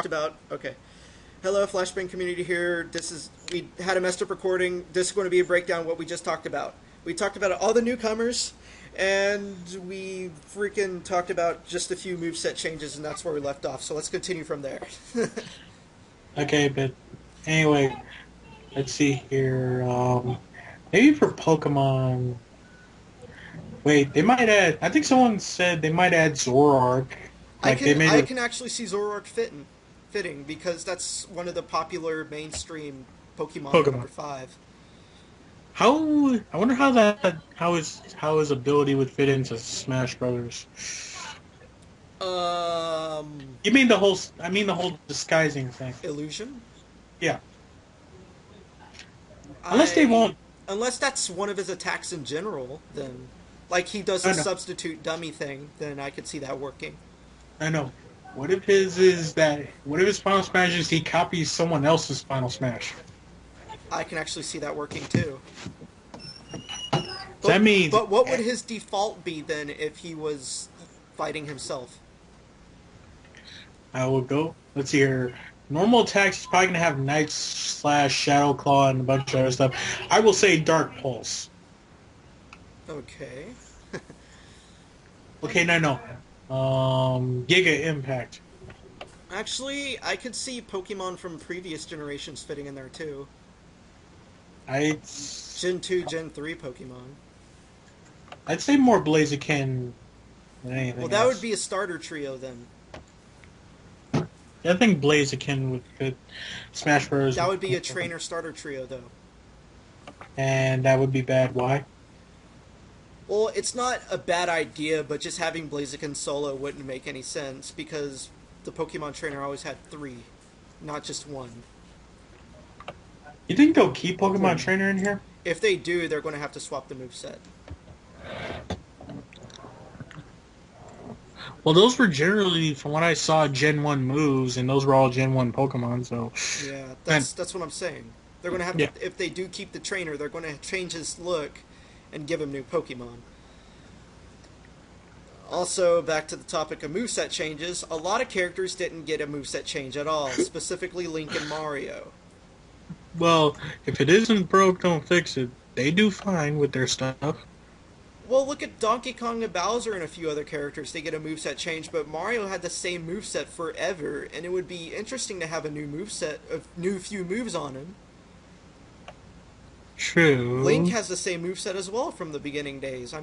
About. Okay. Hello, Flashbang community here. We had a messed up recording. This is going to be a breakdown of what we just talked about. We talked about all the newcomers, and we freaking talked about just a few moveset changes, and that's where we left off. So let's continue from there. Okay, but anyway, let's see here. Maybe for Pokemon. Wait, they might add. I think someone said they might add Zoroark. I Like they can made I it can actually see Zoroark fitting because that's one of the popular mainstream Pokemon at number Pokemon. five. How I wonder how his ability would fit into Smash Brothers. Um, You mean the whole? I mean the whole disguising thing. Illusion. Yeah. Unless they I won't. Unless that's one of his attacks in general, then like he does I a know. substitute dummy thing, then I could see that working. I know. What if his is that? What if his Final Smash is he copies someone else's Final Smash? I can actually see that working too. So that means But what would his default be then if he was fighting himself? I will go. Let's see here. Normal attacks, he's probably gonna have Knight slash Shadow Claw and a bunch of other stuff. I will say Dark Pulse. Okay. Okay, no. Giga Impact. Actually, I could see Pokemon from previous generations fitting in there too. I'd Gen 2, Gen 3 Pokemon. I'd say more Blaziken than Well, anything that would else. be a starter trio then. I think Blaziken would fit Smash Bros. That would be a trainer starter trio though. And that would be bad. Why? Well, it's not a bad idea, but just having Blaziken solo wouldn't make any sense because the Pokemon trainer always had three, not just one. You think they'll keep Pokemon Trainer in here? If they do, they're going to have to swap the moveset. Well, those were generally, from what I saw, Gen 1 moves, and those were all Gen 1 Pokemon, so. Yeah, Man, that's what I'm saying. They're going to have yeah. to, if they do keep the trainer, they're going to change his look and give him new Pokemon. Also, back to the topic of moveset changes, a lot of characters didn't get a moveset change at all, specifically Link and Mario. Well, if it isn't broke, don't fix it. They do fine with their stuff. Well, look at Donkey Kong and Bowser and a few other characters. They get a moveset change, but Mario had the same moveset forever, and it would be interesting to have a new moveset, a new few moves on him. Link True. has the same moveset as well from the beginning days.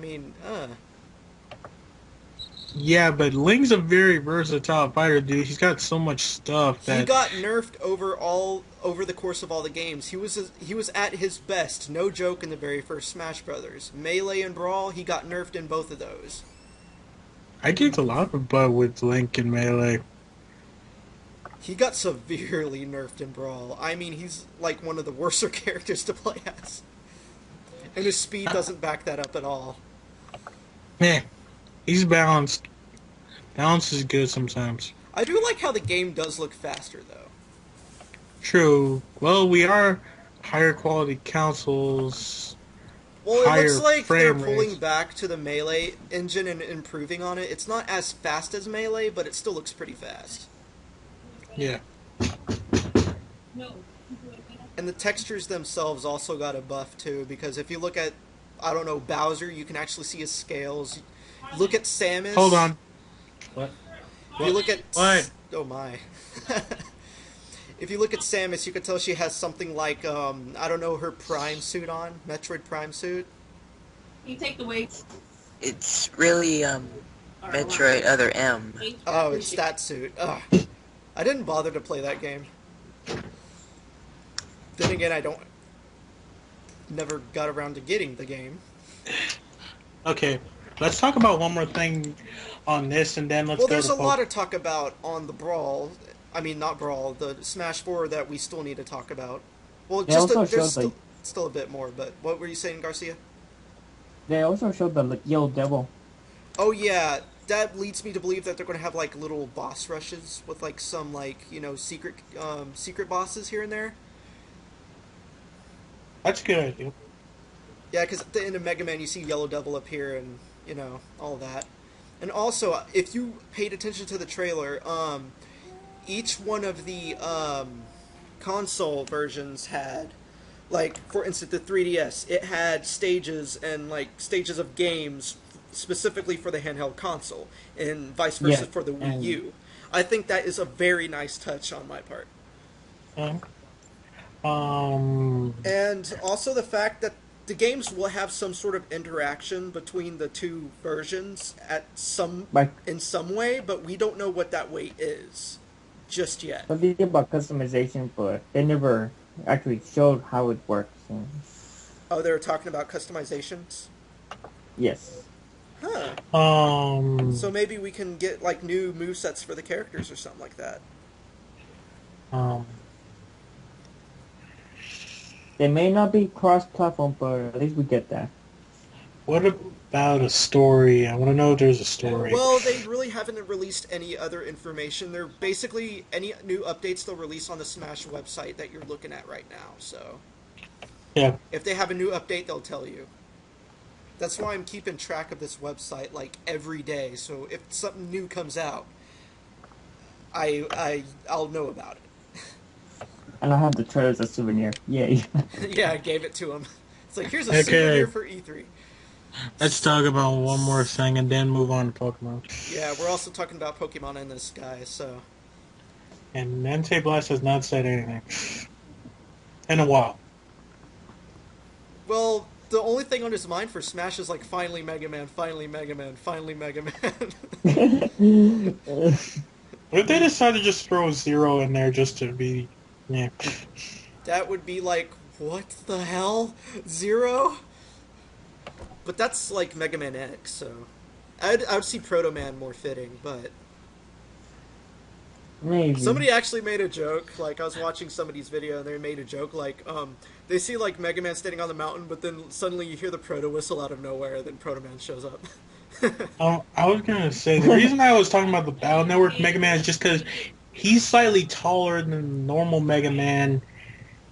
Yeah, but Link's a very versatile fighter, dude. He's got so much stuff He that. got nerfed over the course of all the games. He was at his best, no joke, in the very first Smash Brothers. Melee and Brawl, he got nerfed in both of those. I kicked a lot of butt with Link in Melee. He got severely nerfed in Brawl. I mean, he's like one of the worser characters to play as. And his speed doesn't back that up at all. Meh, he's balanced. Balance is good sometimes. I do like how the game does look faster, though. True. Well, we are higher quality consoles, Well, it looks higher like they're frame pulling rates. back to the Melee engine and improving on it. It's not as fast as Melee, but it still looks pretty fast. Yeah. And the textures themselves also got a buff, too, because if you look at, I don't know, Bowser, you can actually see his scales. Look at Hold Samus. on. What? If you What? look at. What? Oh my. If you look at Samus, you can tell she has something like, I don't know, her Prime suit on, Metroid Prime suit. You take the weights. It's really Metroid Other M. Oh, it's that suit. Ugh. I didn't bother to play that game. Then again, I don't. Never got around to getting the game. Okay. Let's talk about one more thing on this, and then let's Well, go there's to a lot Poke. to talk about on the Brawl. I mean, not Brawl, the Smash 4 that we still need to talk about. Well, They just also there's showed like still a bit more, but what were you saying, Garcia? they also showed the like, Yellow Devil. Oh yeah, that leads me to believe that they're going to have like little boss rushes with like some like secret bosses here and there. That's a good idea. Yeah, because at the end of Mega Man, you see Yellow Devil appear and all that. And also, if you paid attention to the trailer, each one of the console versions had, like, for instance, the 3DS, it had stages and like stages of games specifically for the handheld console, and vice versa Yeah, for the Wii and U. I think that is a very nice touch on my part. Um, um, And also the fact that the games will have some sort of interaction between the two versions like in some way, but we don't know what that way is just yet. something about customization, but they never actually showed how it works. And Oh, they were talking about customizations? yes, Huh. um, So maybe we can get like new movesets for the characters or something like that. um, they may not be cross-platform, but at least we get that. what about a story? I want to know if there's a story. Well, they really haven't released any other information. They're basically any new updates they'll release on the Smash website that you're looking at right now. So Yeah. if they have a new update, they'll tell you. That's why I'm keeping track of this website like every day. So if something new comes out, I'll know about And I have the trailer as a souvenir. Yay! it. Yeah, I gave it to him. It's like here's a Okay. souvenir for E3. Let's talk about one more thing and then move on to Pokemon. Yeah, we're also talking about Pokemon in this, guys. So And Entei Blast has not said anything in a while. well, the only thing on his mind for Smash is like finally Mega Man, finally Mega Man, finally Mega Man. What if they decide to just throw Zero in there just to be, yeah. That would be like, what the hell? Zero? But that's like Mega Man X, so I would see Proto Man more fitting, but Maybe. somebody actually made a joke, like I was watching somebody's video and they made a joke like, they see like Mega Man standing on the mountain, but then suddenly you hear the Proto Whistle out of nowhere, then Proto Man shows up. I was gonna say the reason I was talking about the Battle Network Mega Man is just because he's slightly taller than normal Mega Man,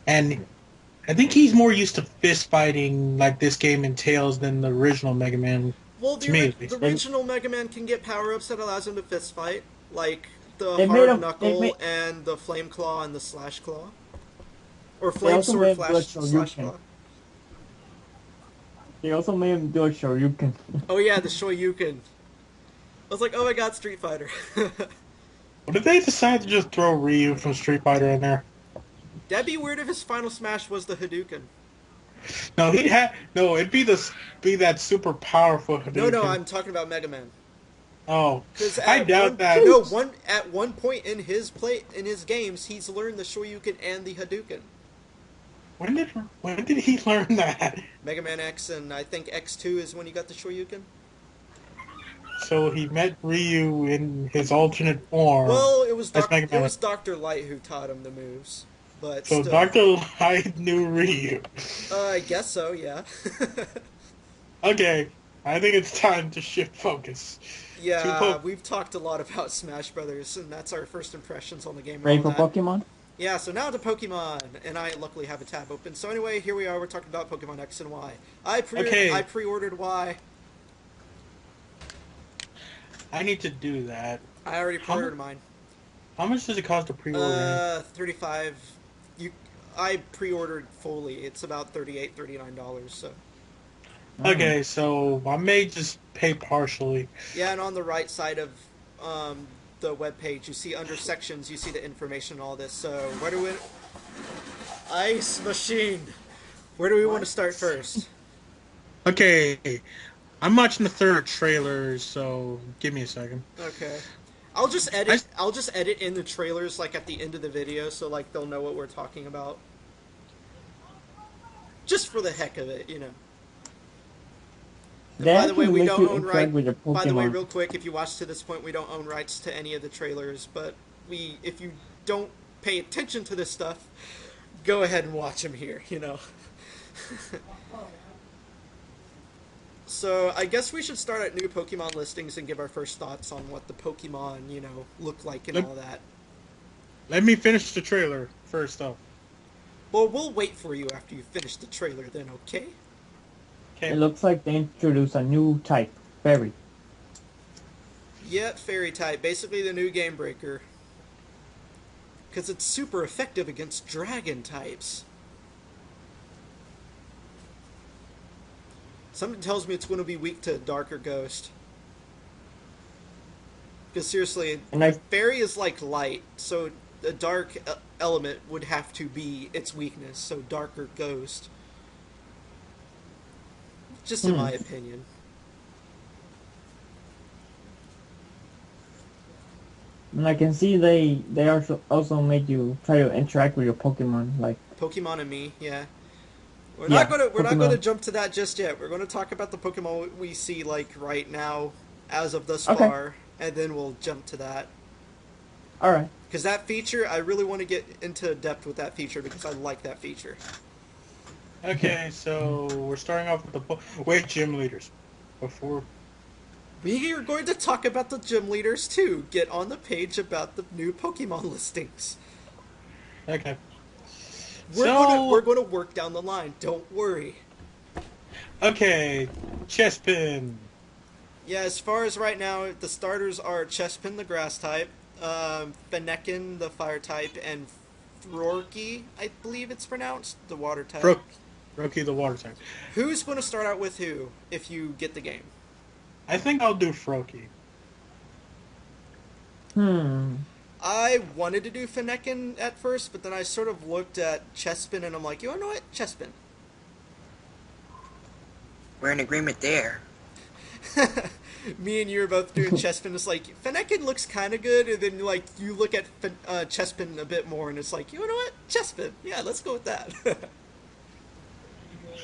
and I think he's more used to fist fighting like this game entails than the original Mega Man. Well, To me, at least. the original Mega Man can get power-ups that allows him to fist fight, like the They made Hard him- they Knuckle made- and the Flame Claw and the Slash Claw. Or They Flame also Sword made Flash Blood Slash Shoryuken. Claw. They also made him do a Shoryuken. Oh yeah, the Shoryuken. I was like, oh my god, Street Fighter. What if they decide to just throw Ryu from Street Fighter in there? That'd be weird if his final smash was the Hadouken. No, it'd be that super powerful Hadouken. No, I'm talking about Mega Man. Oh, Because I doubt that. No, at one point in his games, he's learned the Shoryuken and the Hadouken. When did he learn that? Mega Man X and I think X2 is when he got the Shoryuken. So he met Ryu in his alternate form. Well, it was That's Mega Man. Dr. Light who taught him the moves. But So still, Dr. Light knew Ryu. I guess so, yeah. Okay, I think it's time to shift focus. Yeah, we've talked a lot about Smash Brothers, and that's our first impressions on the game. and Ready all for that. Pokemon? Yeah, so now to Pokemon, and I luckily have a tab open. So anyway, here we are. We're talking about Pokemon X and Y. I pre-ordered Y. I need to do that. I already pre-ordered mine. How much does it cost to pre-order? $35. I pre-ordered fully. It's about $38, $39. So Okay, so I may just pay partially. yeah, and on the right side of the web page, you see under sections, you see the information and all this. So where do we? Ice Machine. Where do we want to start first? Okay, I'm watching the third trailer, so give me a second. Okay. I'll just edit in the trailers like at the end of the video, so like they'll know what we're talking about. Just for the heck of it, you know. And They by the way, actually we let don't you own interact rights. with your By the way, Pokemon. real quick, if you watch to this point, we don't own rights to any of the trailers. But if you don't pay attention to this stuff, go ahead and watch them here. You know. So I guess we should start at new Pokemon listings and give our first thoughts on what the Pokemon, look like and all that. Let me finish the trailer first off. Well, we'll wait for you after you finish the trailer then, okay? It Okay. looks like they introduced a new type, Fairy. Yeah, Fairy type. Basically the new Game Breaker. because it's super effective against dragon types. Something tells me it's going to be weak to Dark or Ghost. Because seriously, And I Fairy is like light, so the dark element would have to be its weakness, so Dark or Ghost. Just in my opinion. and I can see they also made you try to interact with your Pokemon. Like, Pokemon and me, yeah. We're Yeah, not Pokemon. gonna jump to that just yet. We're gonna talk about the Pokemon we see like right now, as of thus Okay. far, and then we'll jump to that. all right. Because that feature, I really want to get into depth with that feature because I like that feature. Okay, so we're starting off with wait, gym leaders. Before We are going to talk about the gym leaders too. Get on the page about the new Pokemon listings. okay, We're So- going to work down the line. Don't worry. okay, Chespin. Yeah, as far as right now, the starters are Chespin, the grass type, Fennekin, the fire type, and Florky, I believe it's pronounced, the water type. Rookie the water type. Who's going to start out with who if you get the game? I think I'll do Froakie. I wanted to do Fennekin at first, but then I sort of looked at Chespin and I'm like, you know what? Chespin. We're in agreement there. Me and you are both doing Chespin. It's like, Fennekin looks kind of good, and then like you look at Chespin a bit more, and it's like, you know what? Chespin. Yeah, let's go with that.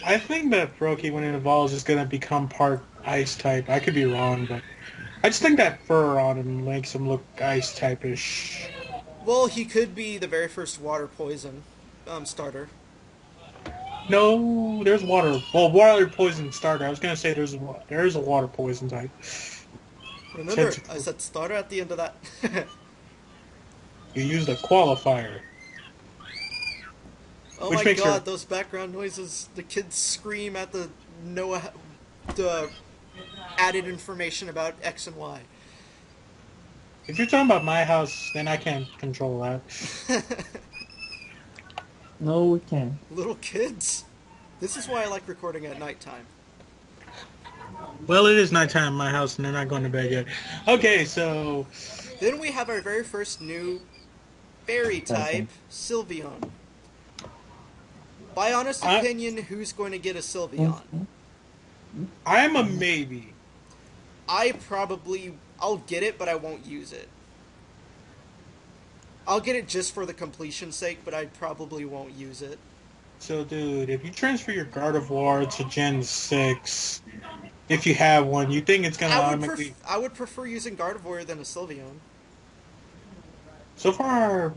I think that Froakie, when it evolves, is going to become part ice type. I could be wrong, but I just think that fur on him makes him look ice type-ish. Well, he could be the very first water poison starter. No, there's water. Well, water poison starter. I was going to say there is a water poison type. Remember, Tentacle. I said starter at the end of that. You used a qualifier. Oh Which my makes god, her- those background noises. The kids scream at the added information about X and Y. If you're talking about my house, then I can't control that. No, we can't. Little kids. This is why I like recording at nighttime. Well, it is nighttime in my house, and they're not going to bed yet. Okay, so Then we have our very first new fairy type, Okay. Sylveon. By honest I- opinion, who's going to get a Sylveon? I'm a maybe. I'll get it, but I won't use it. I'll get it just for the completion's sake, but I probably won't use it. So, dude, if you transfer your Gardevoir to Gen 6, if you have one, you think it's going to automatically... I would prefer using Gardevoir than a Sylveon. So far,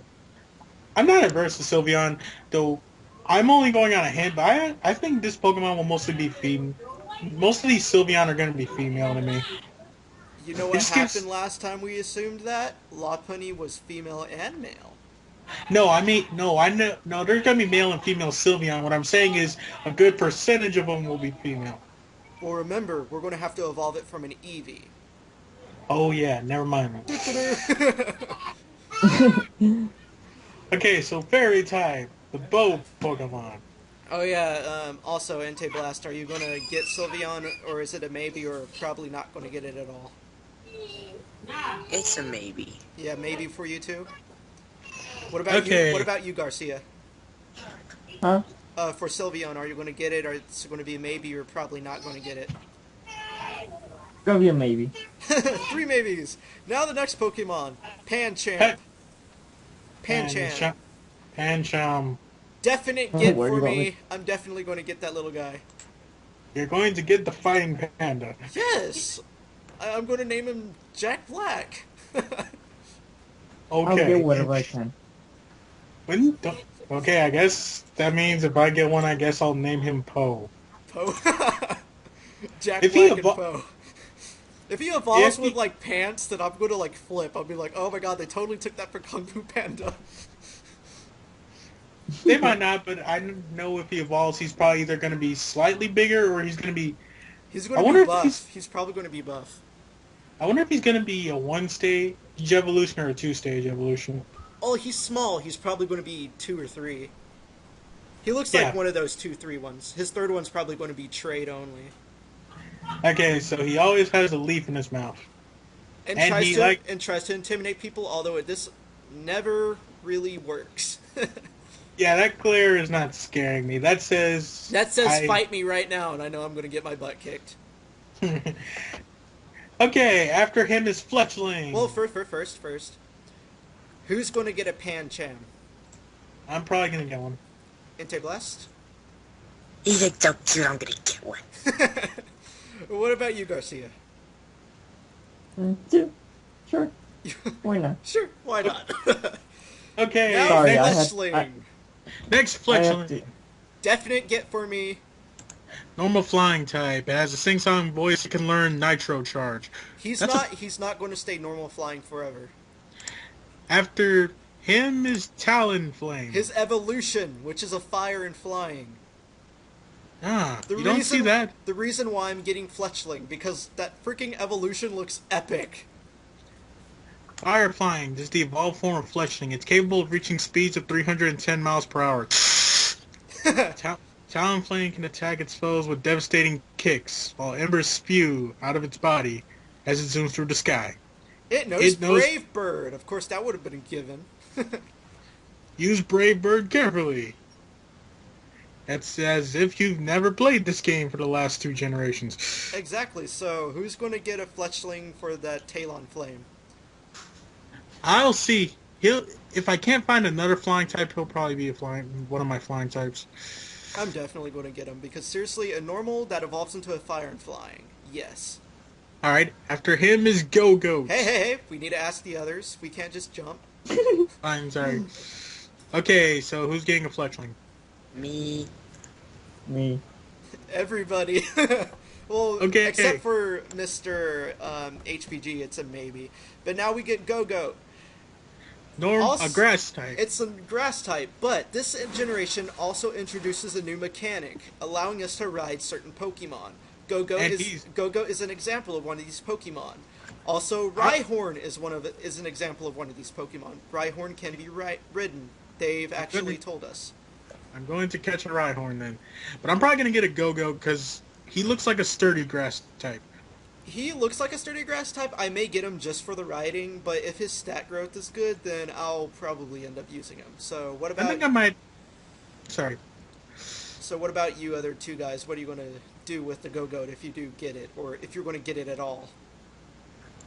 I'm not adverse to Sylveon, though I'm only going on a hint, but I think this Pokemon will mostly be female. Most of these Sylveon are going to be female to me. You know what This gives- happened last time we assumed that? Lopunny was female and male. No, I mean, no, I know, no, there's going to be male and female Sylveon. What I'm saying is a good percentage of them will be female. Well, remember, we're going to have to evolve it from an Eevee. Oh, yeah, never mind. Okay, so Fairy type, the bow Pokemon. Oh yeah, also Entei Blast, are you going to get Sylveon, or is it a maybe, or probably not going to get it at all? It's a maybe. Yeah, maybe for you too? What about Okay. you? What about you, Garcia? Huh? For Sylveon, are you going to get it, or it's going to be a maybe, or probably not going to get it? Gonna be a maybe. 3 maybes! Now the next Pokemon, Pancham. Pancham. Pancham. Definite get Where for you me. going? I'm definitely going to get that little guy. You're going to get the Fighting Panda. Yes! I'm going to name him Jack Black. I'll Okay. get whatever I can. Okay, I guess that means if I get one, I guess I'll name him Poe. Poe. Jack If he Black and evol- Poe. If he evolves If he- with like pants, then I'm gonna like flip. I'll be like, oh my god, they totally took that for Kung Fu Panda. They might not, but I know if he evolves, he's probably either going to be slightly bigger or he's going to be... He's I gonna wonder be if buff. he's- He's probably gonna be buff. I wonder if he's going to be a 1-stage evolution or a 2-stage evolution. Oh, he's small. He's probably going to be 2 or 3. He looks like Yeah. one of those 2-3 ones. His third one's probably going to be trade only. Okay, so he always has a leaf in his mouth. And, And tries he, to like- and tries to intimidate people, although this never really works. Yeah, that glare is not scaring me. That says... That says fight me right now, and I know I'm going to get my butt kicked. Okay, after him is Fletchling. Well, first. Who's going to get a Pancham? I'm probably going to get one. Inte Blast? He's like so cute, I'm gonna get one. What about you, Garcia? Sure. Why not? Sure, why not? Okay, Now Sorry, I next, had- next I have Fletchling. to. Definite get for me. Normal flying type. It has a sing-song voice. It can learn Nitro Charge. He's That's not going to stay normal flying forever. After him is Talonflame. His evolution, which is a fire and flying. You don't see that. The reason why I'm getting Fletchling, because that freaking evolution looks epic. Fire flying. This is the evolved form of Fletchling. It's capable of reaching speeds of 310 miles per hour. Talonflame can attack its foes with devastating kicks, while embers spew out of its body as it zooms through the sky. It knows Brave Bird. Of course, that would have been given. Use Brave Bird carefully. It's as if you've never played this game for the last 2 generations. Exactly. So, who's going to get a Fletchling for that Talonflame? I'll see. If I can't find another flying type, he'll probably be one of my flying types. I'm definitely going to get him, because seriously, a normal that evolves into a fire and flying. Yes. Alright, after him is Go-Goat. Hey, we need to ask the others. We can't just jump. I'm sorry. Okay, so who's getting a Fletchling? Me. Everybody. Well, Okay. except for Mr. HPG, it's a maybe. But now we get Go-Goat. A grass type. It's a grass type, but this generation also introduces a new mechanic, allowing us to ride certain Pokemon. Go-Go is an example of one of these Pokemon. Also, Rhyhorn is an example of one of these Pokemon. Rhyhorn can be ridden. They've actually told us. I'm going to catch a Rhyhorn then. But I'm probably going to get a Go-Go because he looks like a sturdy grass type. He looks like a sturdy grass type. I may get him just for the riding, but if his stat growth is good, then I'll probably end up using him. So what about... I think I might... Sorry. So what about you other 2 guys? What are you going to do with the Go-Goat if you do get it, or if you're going to get it at all?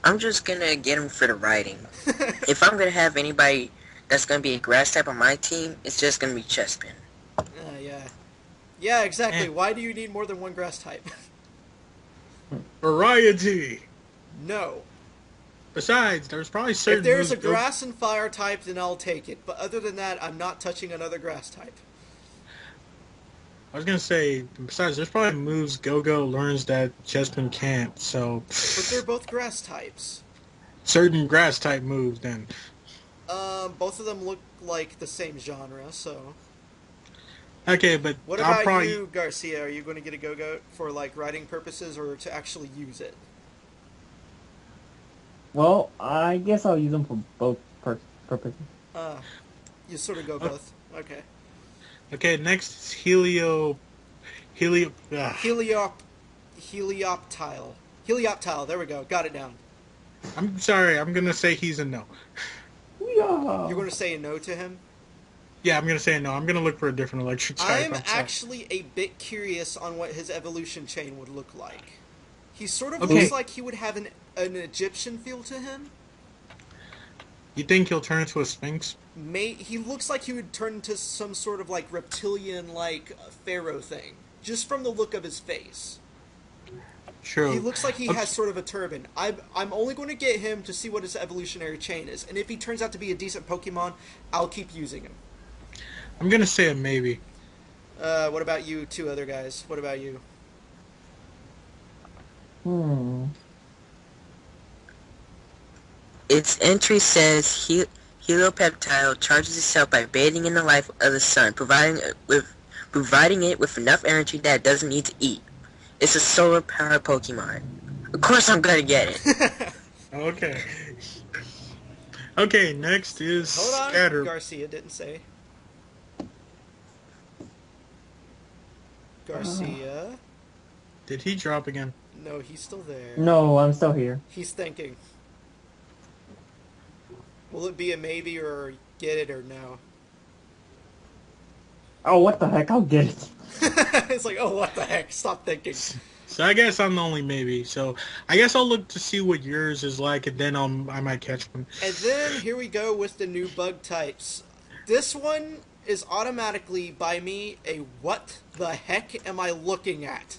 I'm just gonna get him for the riding. If I'm gonna have anybody that's gonna be a grass type on my team, it's just gonna be Chespin. Yeah. Yeah, exactly. Why do you need more than one grass type? Variety. No. Besides, there's probably certain... If there's a moves grass and fire type, then I'll take it. But other than that, I'm not touching another grass type. I was going to say, besides, there's probably moves Go-Go learns that Chespin can't, so... But they're both grass types. Certain grass type moves, then. Both of them look like the same genre, so... Okay, but What I'll about probably... you, Garcia? Are you going to get a Go-Goat for, like, riding purposes or to actually use it? Well, I guess I'll use them for both purposes. You sort of go both. Okay. Okay, next is Helioptile. Helioptile, there we go. Got it down. I'm sorry, I'm going to say he's a no. Yeah. You're going to say a no to him? Yeah, I'm going to say no. I'm going to look for a different electric type. I'm sorry. actually a bit curious on what his evolution chain would look like. He sort of Okay. looks like he would have an Egyptian feel to him. You think he'll turn into a Sphinx? He looks like he would turn into some sort of like reptilian-like pharaoh thing, just from the look of his face. True. He looks like he Okay. has sort of a turban. I'm only going to get him to see what his evolutionary chain is, and if he turns out to be a decent Pokemon, I'll keep using him. I'm going to say a maybe. What about you 2 other guys? What about you? Its entry says heliopeptile charges itself by bathing in the light of the sun, providing it with enough energy that it doesn't need to eat. It's a solar powered Pokemon. Of course I'm gonna get it. Okay. Okay, next is Hold on, Scatter. Garcia didn't say. Garcia. Did he drop again? No, he's still there. No, I'm still here. He's thinking. Will it be a maybe or get it or no? Oh, what the heck? I'll get it. It's like, oh, what the heck? Stop thinking. So I guess I'm the only maybe. So I guess I'll look to see what yours is like, and then I might catch one. And then here we go with the new bug types. This one is automatically by me a what the heck am I looking at?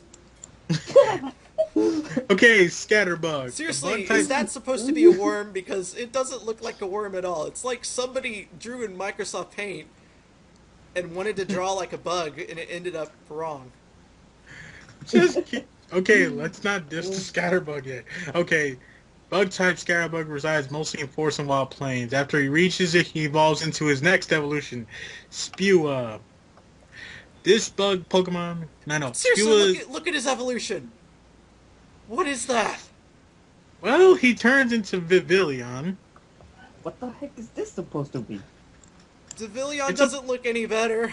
Okay, Scatterbug. Seriously, The bug is type- that supposed to be a worm? Because it doesn't look like a worm at all. It's like somebody drew in Microsoft Paint and wanted to draw like a bug, and it ended up wrong. Okay, let's not diss the Scatterbug yet. Okay, bug type Scatterbug resides mostly in forest and wild plains. After he reaches it, he evolves into his next evolution, Spewup. This bug Pokemon, no, Seriously, Spewup. look at his evolution. What is that? Well, he turns into Vivillon. What the heck is this supposed to be? Devilion It's a- doesn't look any better.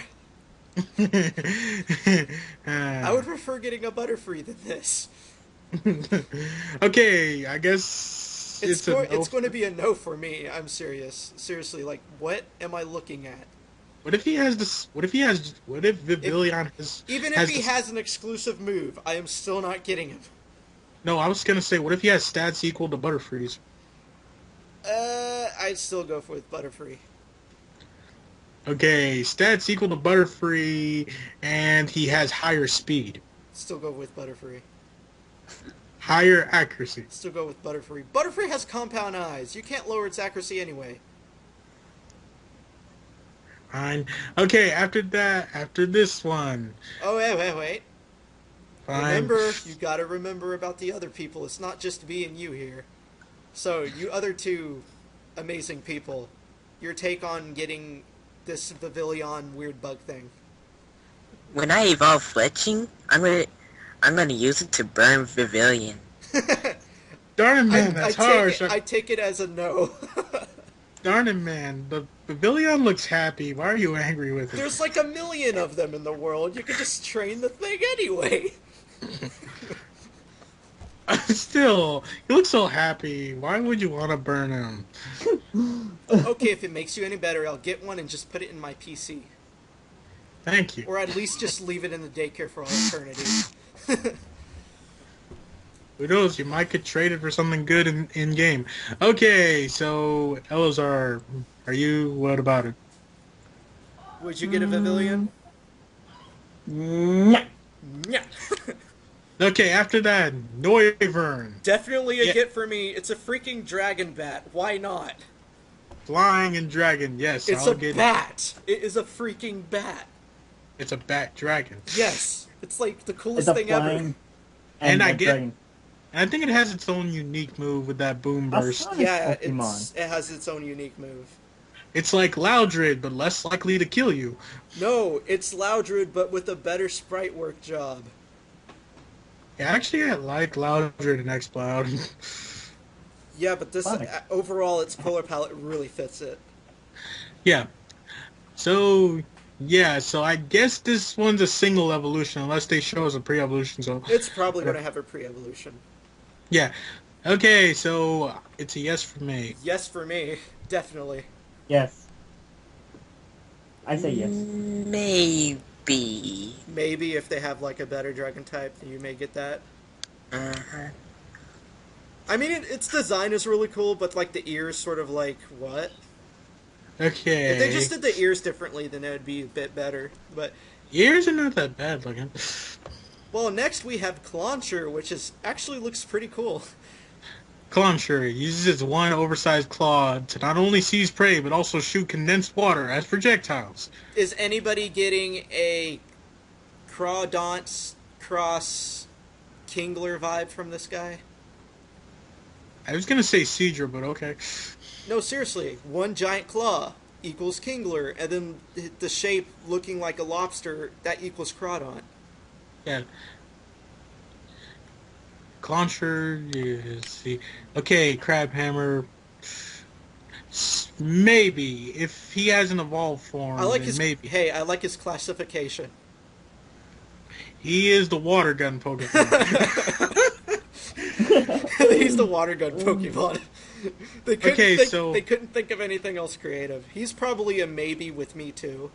I I would prefer getting a Butterfree than this. Okay, I guess It's a no. it's going to be a no for me. I'm serious. Seriously, like, what am I looking at? What if he has this? What if Vivillon has? Even if he this- has an exclusive move, I am still not getting him. No, I was gonna say, what if he has stats equal to Butterfree's? I'd still go with Butterfree. Okay, stats equal to Butterfree, and he has higher speed, Still go with Butterfree. higher accuracy. Still go with Butterfree. Butterfree has compound eyes. You can't lower its accuracy anyway. Fine. Okay, after this one, Oh, wait. fine. Remember, you gotta remember about the other people. It's not just me and you here. So, you other two amazing people, your take on getting this Pavilion weird bug thing. When I evolve Fletching, I'm gonna use it to burn Vivillon. Darn it, man, that's harsh. I take it as a no. Darn it, man. The Vivillon looks happy. Why are you angry with it? There's like a million of them in the world. You could just train the thing anyway. Still, he looks so happy. Why would you want to burn him? Okay, if it makes you any better, I'll get one and just put it in my PC. Thank you. Or at least just leave it in the daycare for all eternity. Who knows? You might get traded for something good in game. Okay, so Elazar, what about it? Would you get a Pavilion? Nyah. Yeah. Okay, after that, Noivern. Definitely a Yeah. get for me. It's a freaking dragon bat. Why not? Flying and dragon, yes, It's I'll a get it. bat. It is a freaking bat. It's a bat dragon. Yes. It's like the It's coolest a thing ever. flying And I a get- dragon. And I think it has its own unique move with that boom burst. Sonic Yeah, Pokemon. it has its own unique move. It's like Loudred, but less likely to kill you. No, it's Loudred, but with a better sprite work job. Yeah, actually, I like Loudred and X-Cloud. Yeah, but this Sonic. overall, its color palette really fits it. Yeah. So I guess this one's a single evolution, unless they show us a pre-evolution, so... It's probably going to have a pre-evolution. Yeah. Okay, so it's a yes for me. Yes, for me, definitely. Yes. I say yes. Maybe. Maybe if they have like a better dragon type, you may get that. Uh-huh. I mean, its design is really cool, but like the ears, sort of like what? Okay. If they just did the ears differently, then it would be a bit better. But Ears are not that bad looking. well, next we have Clauncher, which is actually looks pretty cool. Clauncher uses its one oversized claw to not only seize prey, but also shoot condensed water as projectiles. Is anybody getting a Crawdonts cross Kingler vibe from this guy? I was gonna say Seadra, but okay. No, seriously. One giant claw equals Kingler, and then the shape looking like a lobster, that equals Crawdont. Yeah. Clauncher is the... Okay, Crabhammer. Maybe if he has an evolved form, I like then his. maybe Hey, I like his classification. he is the water gun Pokemon. He's the water gun Pokemon. Okay, so They couldn't think of anything else creative. He's probably a maybe with me too.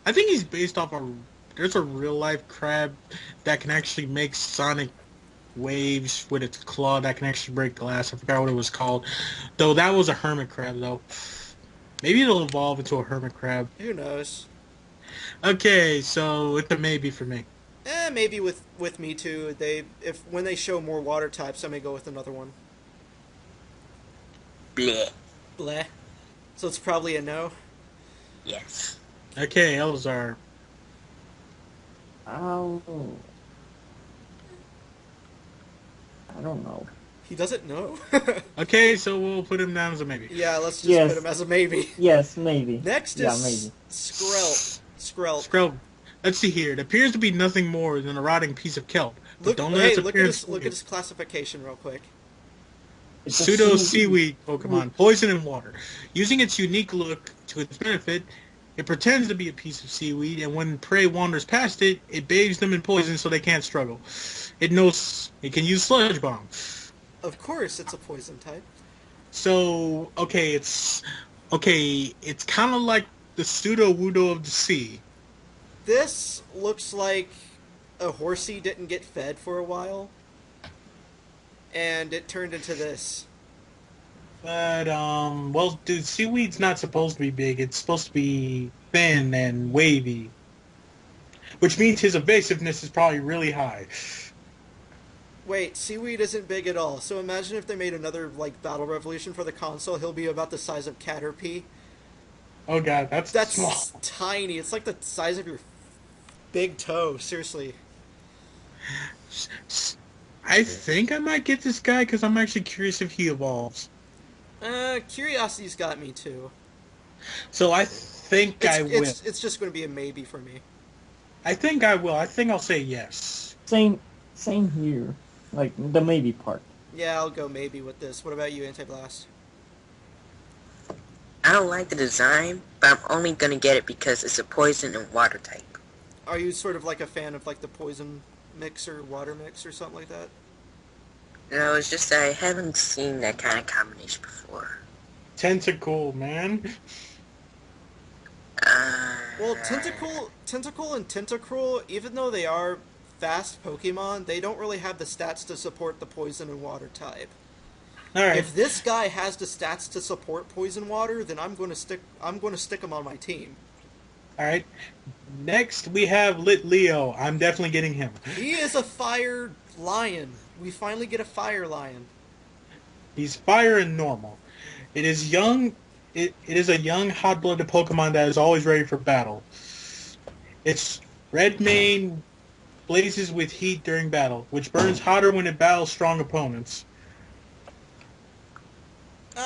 I think he's based off a. There's a real life crab that can actually make sonic waves with its claw that can actually break glass. I forgot what it was called. Though that was a hermit crab though. Maybe it'll evolve into a hermit crab. Who knows? Okay, so it's a maybe for me. Maybe with me too. When they show more water types, I may go with another one. Bleh. Bleh. So it's probably a no. Yes. Okay, Elzar. Oh, I don't know. He doesn't know. Okay, so we'll put him down as a maybe. Yeah, let's just Yes. put him as a maybe. Yes, maybe. Next Yeah, is maybe. Skrelp. Skrelp. Let's see here. It appears to be nothing more than a rotting piece of kelp. But don't let its Look at appearance his classification real quick. It's a pseudo seaweed Pokemon, poison and water. Using its unique look to its benefit, it pretends to be a piece of seaweed, and when prey wanders past it, it bathes them in poison so they can't struggle. It knows it can use Sludge Bomb. Of course, it's a poison type. So, it's kind of like the pseudo Wudo of the sea. This looks like a horsey didn't get fed for a while, and it turned into this. But, well, dude, seaweed's not supposed to be big. It's supposed to be thin and wavy. Which means his evasiveness is probably really high. Wait, seaweed isn't big at all. So imagine if they made another Battle Revolution for the console. He'll be about the size of Caterpie. Oh god, that's small. Tiny. It's like the size of your big toe. Seriously. I think I might get this guy because I'm actually curious if he evolves. Curiosity's got me too. So I think I will. It's just going to be a maybe for me. I think I will. I think I'll say yes. Same here. Like the maybe part. Yeah, I'll go maybe with this. What about you, Anti-Blast? I don't like the design, but I'm only gonna get it because it's a poison and water type. Are you sort of like a fan of the poison mix or water mix or something like that? No, it's just that I haven't seen that kind of combination before. Tentacle, man. Well, Tentacle and Tentacruel, even though they are fast Pokemon, they don't really have the stats to support the poison and water type. Alright. If this guy has the stats to support poison water, then I'm going to stick him on my team. Alright. Next we have Lit Leo. I'm definitely getting him. He is a fire lion. We finally get a fire lion. He's fire and normal. It is young. It is a young, hot-blooded Pokemon that is always ready for battle. Its red mane blazes with heat during battle, which burns hotter when it battles strong opponents.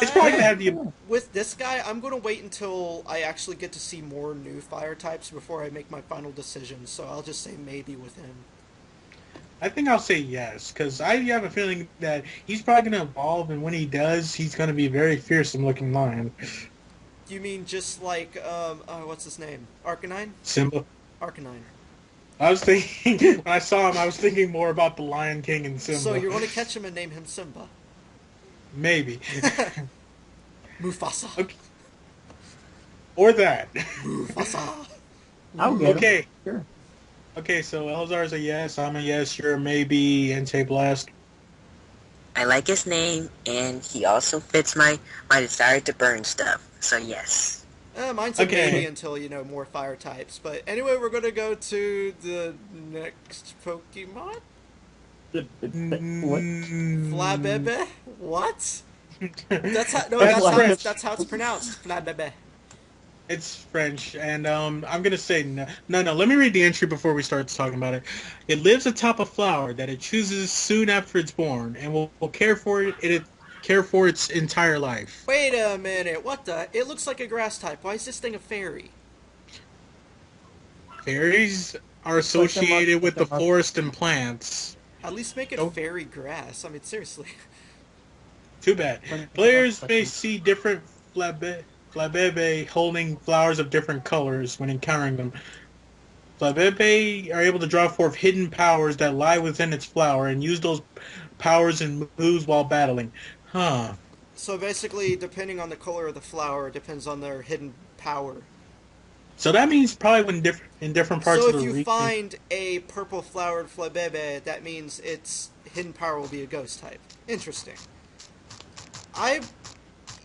It's probably going to have the... With this guy, I'm going to wait until I actually get to see more new fire types before I make my final decision, so I'll just say maybe with him. I think I'll say yes, because I have a feeling that he's probably going to evolve, and when he does, he's going to be a very fearsome-looking lion. You mean just like, what's his name? Arcanine? Simba. Arcanine. I was thinking, when I saw him, I was thinking more about the Lion King and Simba. So you're going to catch him and name him Simba? Maybe. Mufasa. Okay. Or that. Mufasa. I'll get him. Okay. Sure. Okay, so Elzar's a yes, I'm a yes, you're a maybe, Anti-Blast. I like his name, and he also fits my desire to burn stuff. So yes. Mine's a Okay. maybe until, more fire types. But anyway, we're going to go to the next Pokemon. What? Flabebe? What? That's how, no, That's that's how it's pronounced. Flabebe. It's French, and I'm gonna say no. Let me read the entry before we start talking about it. It lives atop a flower that it chooses soon after it's born, and will care for its entire life. Wait a minute, what the? It looks like a grass type. Why is this thing a fairy? Fairies are associated with the forest and plants. At least make it Oh. fairy grass. I mean, seriously. Too bad. Players may see different Flabebe holding flowers of different colors when encountering them. Flabebe are able to draw forth hidden powers that lie within its flower and use those powers and moves while battling. Huh. So basically, depending on the color of the flower, it depends on their hidden power. So that means probably when in different parts So of if the you region. find a purple flowered Flabebe, that means its hidden power will be a ghost type. Interesting.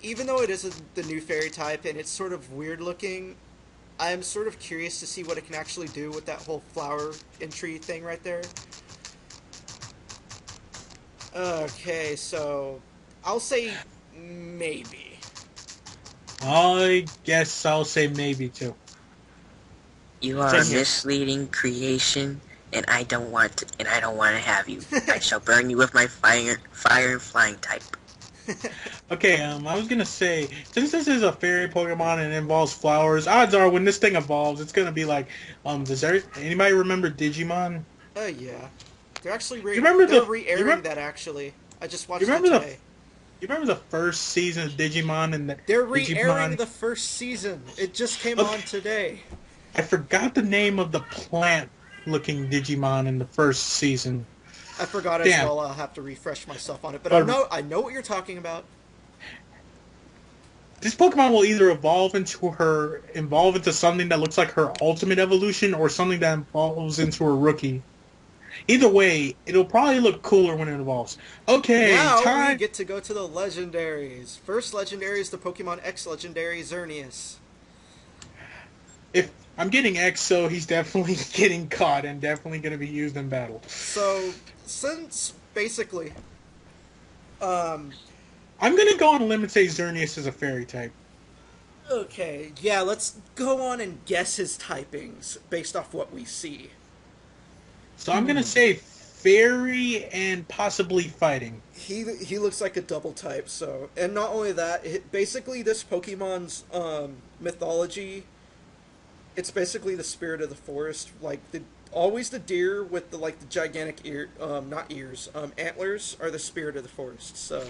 Even though it isn't the new fairy type and it's sort of weird looking, I am sort of curious to see what it can actually do with that whole flower entry thing right there. Okay, so I'll say maybe. I guess I'll say maybe too. You are Same a here. misleading creation, and I don't want to have you. I shall burn you with my fire and flying type. Okay, I was gonna say, since this is a fairy Pokemon and it involves flowers, odds are when this thing evolves, it's gonna be like, anybody remember Digimon? Yeah. They're actually You remember they're the- you re-airing remember- that actually. I just You watched that remember the today. you remember the first season of Digimon and the They're re-airing Digimon? the first season. It just came Okay. on today. I forgot the name of the plant-looking Digimon in the first season. I forgot as Damn. well. I'll have to refresh myself on it, but But- I know what you're talking about. This Pokemon will either evolve into something that looks like her ultimate evolution, or something that evolves into her rookie. Either way, it'll probably look cooler when it evolves. Okay, Now we time. get to go to the legendaries. First legendary is the Pokemon X legendary Xerneas. If I'm getting X, so he's definitely getting caught and definitely going to be used in battle. So since basically, I'm going to go on a limb and say Xerneas is a fairy type. okay, yeah, let's go on and guess his typings based off what we see. So I'm going to say fairy and possibly fighting. He looks like a double type. So, and not only that, basically this Pokemon's mythology. It's basically the spirit of the forest, like always the deer with the gigantic antlers are the spirit of the forest. So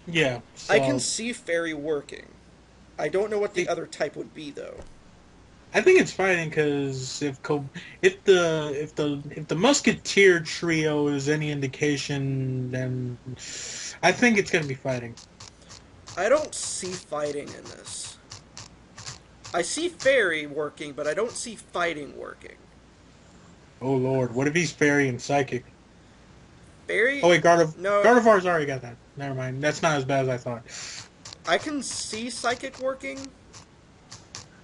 Yeah. I can so- see fairy working. I don't know what the other type would be though. I think it's fighting because if the Musketeer trio is any indication, then I think it's going to be fighting. I don't see fighting in this. I see fairy working, but I don't see fighting working. Oh Lord, what if he's fairy and psychic? Fairy. Oh wait, No. Gardevoir's already got that. Never mind, that's not as bad as I thought. I can see psychic working,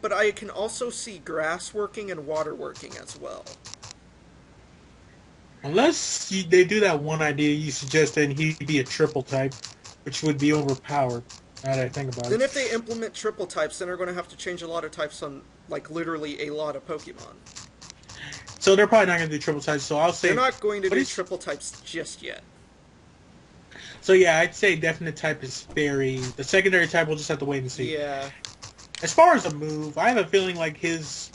but I can also see grass working and water working as well. Unless they do that one idea you suggested, and he'd be a triple type, which would be overpowered. Now that I think about Then it. if they implement triple types, then they're going to have to change a lot of types on, literally a lot of Pokemon. So they're probably not going to do triple types. So I'll say. They're not going to what do is- triple types just yet. So yeah, I'd say definite type is fairy. The secondary type we'll just have to wait and see. Yeah. As far as a move, I have a feeling like his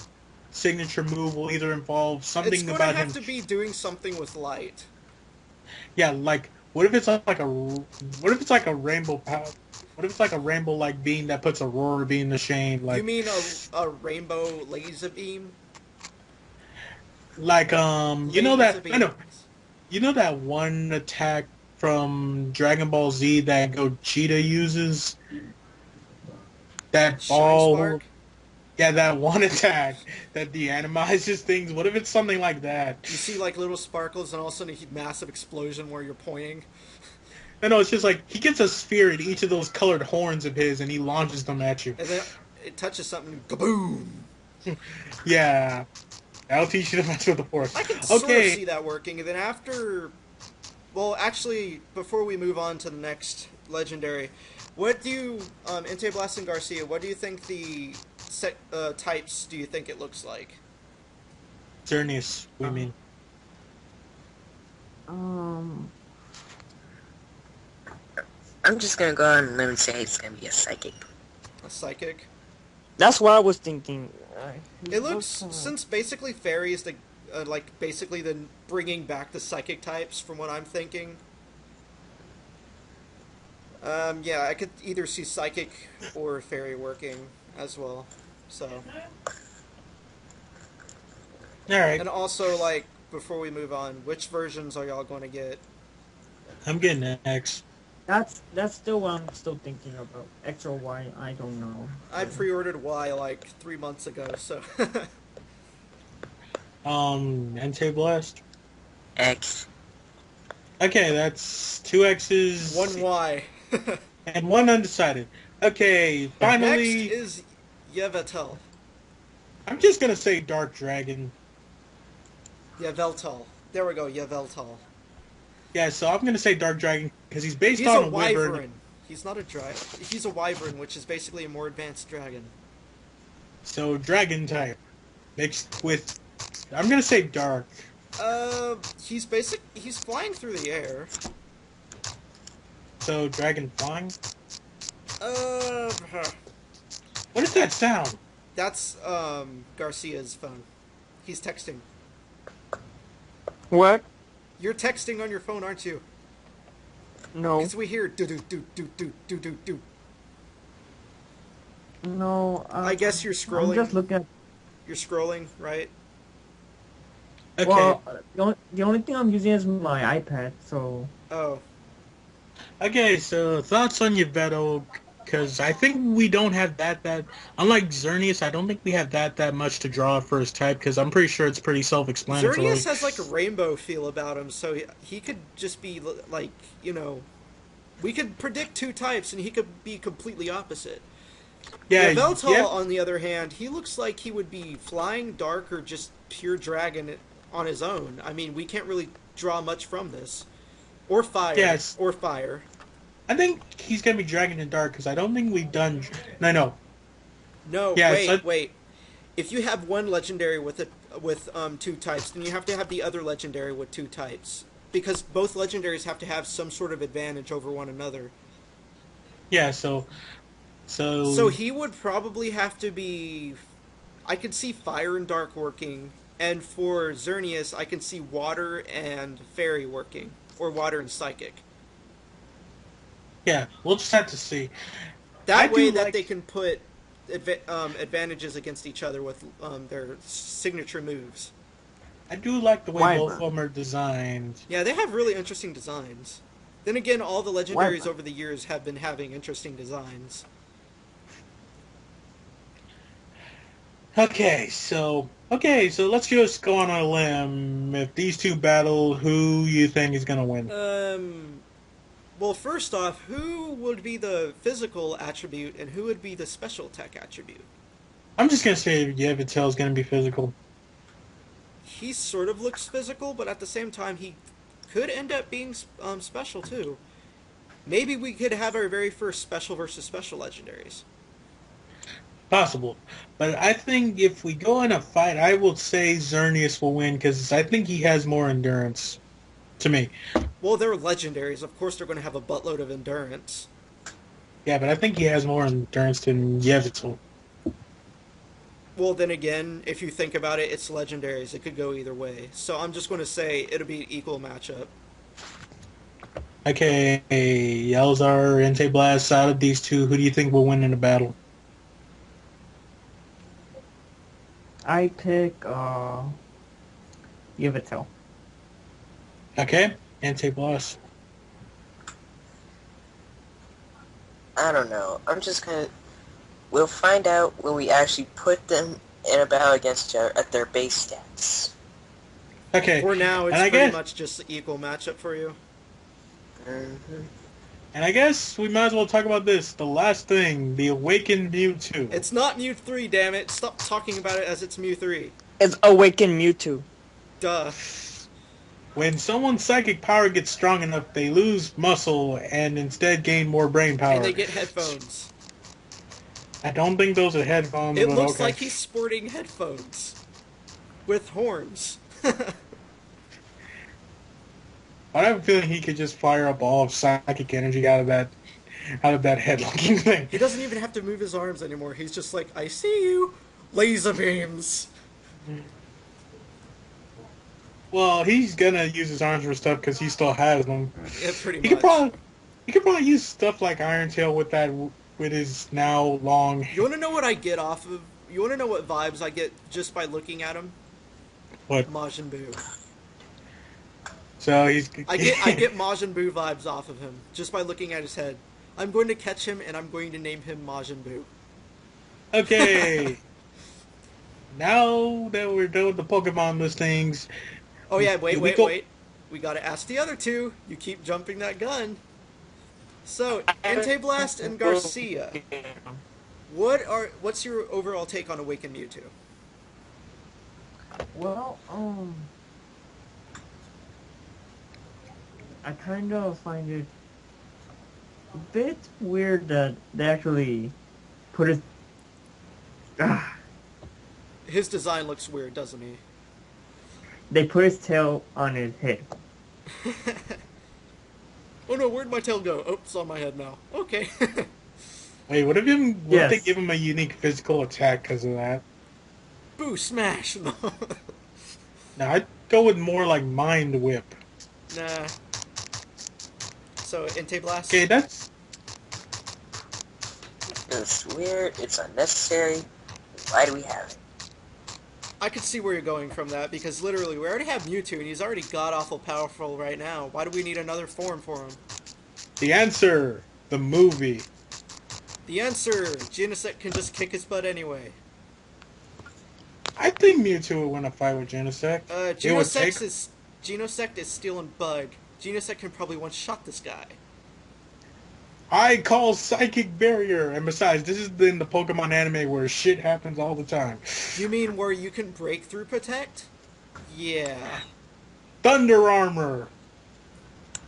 signature move will either involve something It's going about to have him. to be doing something with light. Yeah, like what if it's like a rainbow power? What if it's like a rainbow like beam that puts Aurora beam to shame? Like You mean a rainbow laser beam? like you know Laser that beam. you know that one attack from Dragon Ball Z that Gogeta uses? That Shine ball. Spark? Yeah, that one attack that de-animizes things. What if it's something like that? You see little sparkles and all of a sudden a massive explosion where you're pointing. No, it's just like he gets a sphere in each of those colored horns of his and he launches them at you. And then it touches something, kaboom! Yeah. That'll teach you to mess with the force. I can sort of Okay. see that working. And then after... Well, actually, before we move on to the next legendary, what do you... Entei Blast and Garcia, what do you think the types do you think it looks like? Xerneas, we mean. I'm just gonna go on a limb and say it's gonna be a psychic. A psychic? That's what I was thinking. It looks... Since basically Fairy is the... basically the bringing back the psychic types from what I'm thinking. Yeah, I could either see psychic or fairy working as well. So, All right, and also like before we move on, which versions are y'all going to get? I'm getting an X. That's still what I'm still thinking about. X or Y, I don't know. I pre-ordered Y like 3 months ago, so Entei Blast. X. Okay, that's 2 X's. one Y. And one undecided. Okay, finally, Next is Yveltal. I'm just gonna say Dark Dragon. Yveltal. There we go, Yveltal. Yeah, so I'm gonna say Dark Dragon because he's based He's on a a wyvern. wyvern. He's not a dragon. He's a wyvern, which is basically a more advanced dragon. So Dragon type mixed with. I'm gonna say Dark. He's flying through the air. So Dragon flying. Huh. What is that sound? That's Garcia's phone. He's texting. What? You're texting on your phone, aren't you? No. Because we hear do do do do do do do do. No. I guess you're scrolling. I'm just looking at. You're scrolling, right? Okay. Well, the only thing I'm using is my iPad, so. Oh, Okay, so thoughts on Yveltal, because I think we don't have that unlike Xerneas, I don't think we have that much to draw for his type, because I'm pretty sure it's pretty self-explanatory. Xerneas has like a rainbow feel about him, so he could just be like, we could predict two types, and he could be completely opposite. Yeah, Yveltal, yeah, on the other hand, he looks like he would be flying, dark, or just pure dragon on his own. I mean, we can't really draw much from this. Or fire. Yes. Or fire. I think he's going to be Dragon and Dark, because I don't think we've done... No. No, Yeah, wait. If you have one legendary with two types, then you have to have the other legendary with two types. Because both legendaries have to have some sort of advantage over one another. Yeah, so So he would probably have to be... I could see fire and dark working, and for Xerneas, I can see water and fairy working. Or water and psychic. yeah, we'll just have to see. That I way do that like- they can put advantages against each other with their signature moves. I do like the way Wyvern. both of them are designed. Yeah, they have really interesting designs. Then again, all the legendaries Wyvern. over the years have been having interesting designs. Okay, so let's just go on a limb. If these two battle, who you think is gonna win? Well, first off, who would be the physical attribute and who would be the special tech attribute? I'm just gonna say Yveltal is gonna be physical. He sort of looks physical, but at the same time, he could end up being special too. Maybe we could have our very first special versus special legendaries. Possible, but I think if we go in a fight, I will say Xerneas will win because I think he has more endurance. To me, Well, they're legendaries. Of course, they're going to have a buttload of endurance. yeah, but I think he has more endurance than Yveltal. Well, then again, if you think about it, it's legendaries. It could go either way. So I'm just going to say it'll be an equal matchup. Okay, Yelzar, Entei Blast. Out of these two, who do you think will win in a battle? I pick Yveltal. Okay, Entei Blast. I don't know. I'm just gonna. We'll find out when we actually put them in a battle against each other at their base stats. Okay, For now, it's and I pretty guess- much just an equal matchup for you. Mm-hmm. and I guess we might as well talk about this. The last thing, the Awakened Mewtwo. It's not Mew 3, damn it. Stop talking about it as it's Mew 3. It's Awakened Mewtwo. Duh. When someone's psychic power gets strong enough, they lose muscle and instead gain more brain power. And they get headphones. I don't think those are headphones. It but looks okay. like he's sporting headphones. With horns. I have a feeling he could just fire up all of psychic energy out of that head-looking thing. He doesn't even have to move his arms anymore. He's just like, I see you. Laser beams. Well, he's gonna use his arms for stuff because he still has them. Yeah, pretty He could much. probably You could probably use stuff like Iron Tail with that, with his now long. You want to know what I get off of? You want to know what vibes I get just by looking at him? What? Majin Buu. So he's. I get Majin Buu vibes off of him just by looking at his head. I'm going to catch him and I'm going to name him Majin Buu. Okay. Now that we're done with the Pokemon listings. Oh yeah, wait. go- We gotta ask the other two. You keep jumping that gun. So, Entei Blast and Garcia. What's your overall take on Awaken Mewtwo? Well, I kind of find it a bit weird that they actually put it. His design looks weird, doesn't he? They put his tail on his head. Oh no, where'd my tail go? Oh, it's on my head now. Okay. Wait, what if Yes. they give him a unique physical attack because of that? Boo, smash! No. Now I'd go with more like Mind Whip. Nah. So, Entei Blast? Okay, that's It's weird. It's unnecessary. Why do we have it? I could see where you're going from that, because literally, we already have Mewtwo, and he's already god-awful powerful right now. Why do we need another form for him? the answer. The movie. The answer! Genesect can just kick his butt anyway. I think Mewtwo would win a fight with Genesect. It would take. Genosect is stealing Bug. Genosect can probably one-shot this guy. I call Psychic Barrier, and besides, this is in the Pokemon anime where shit happens all the time. You mean where you can break through Protect? Yeah. Thunder Armor.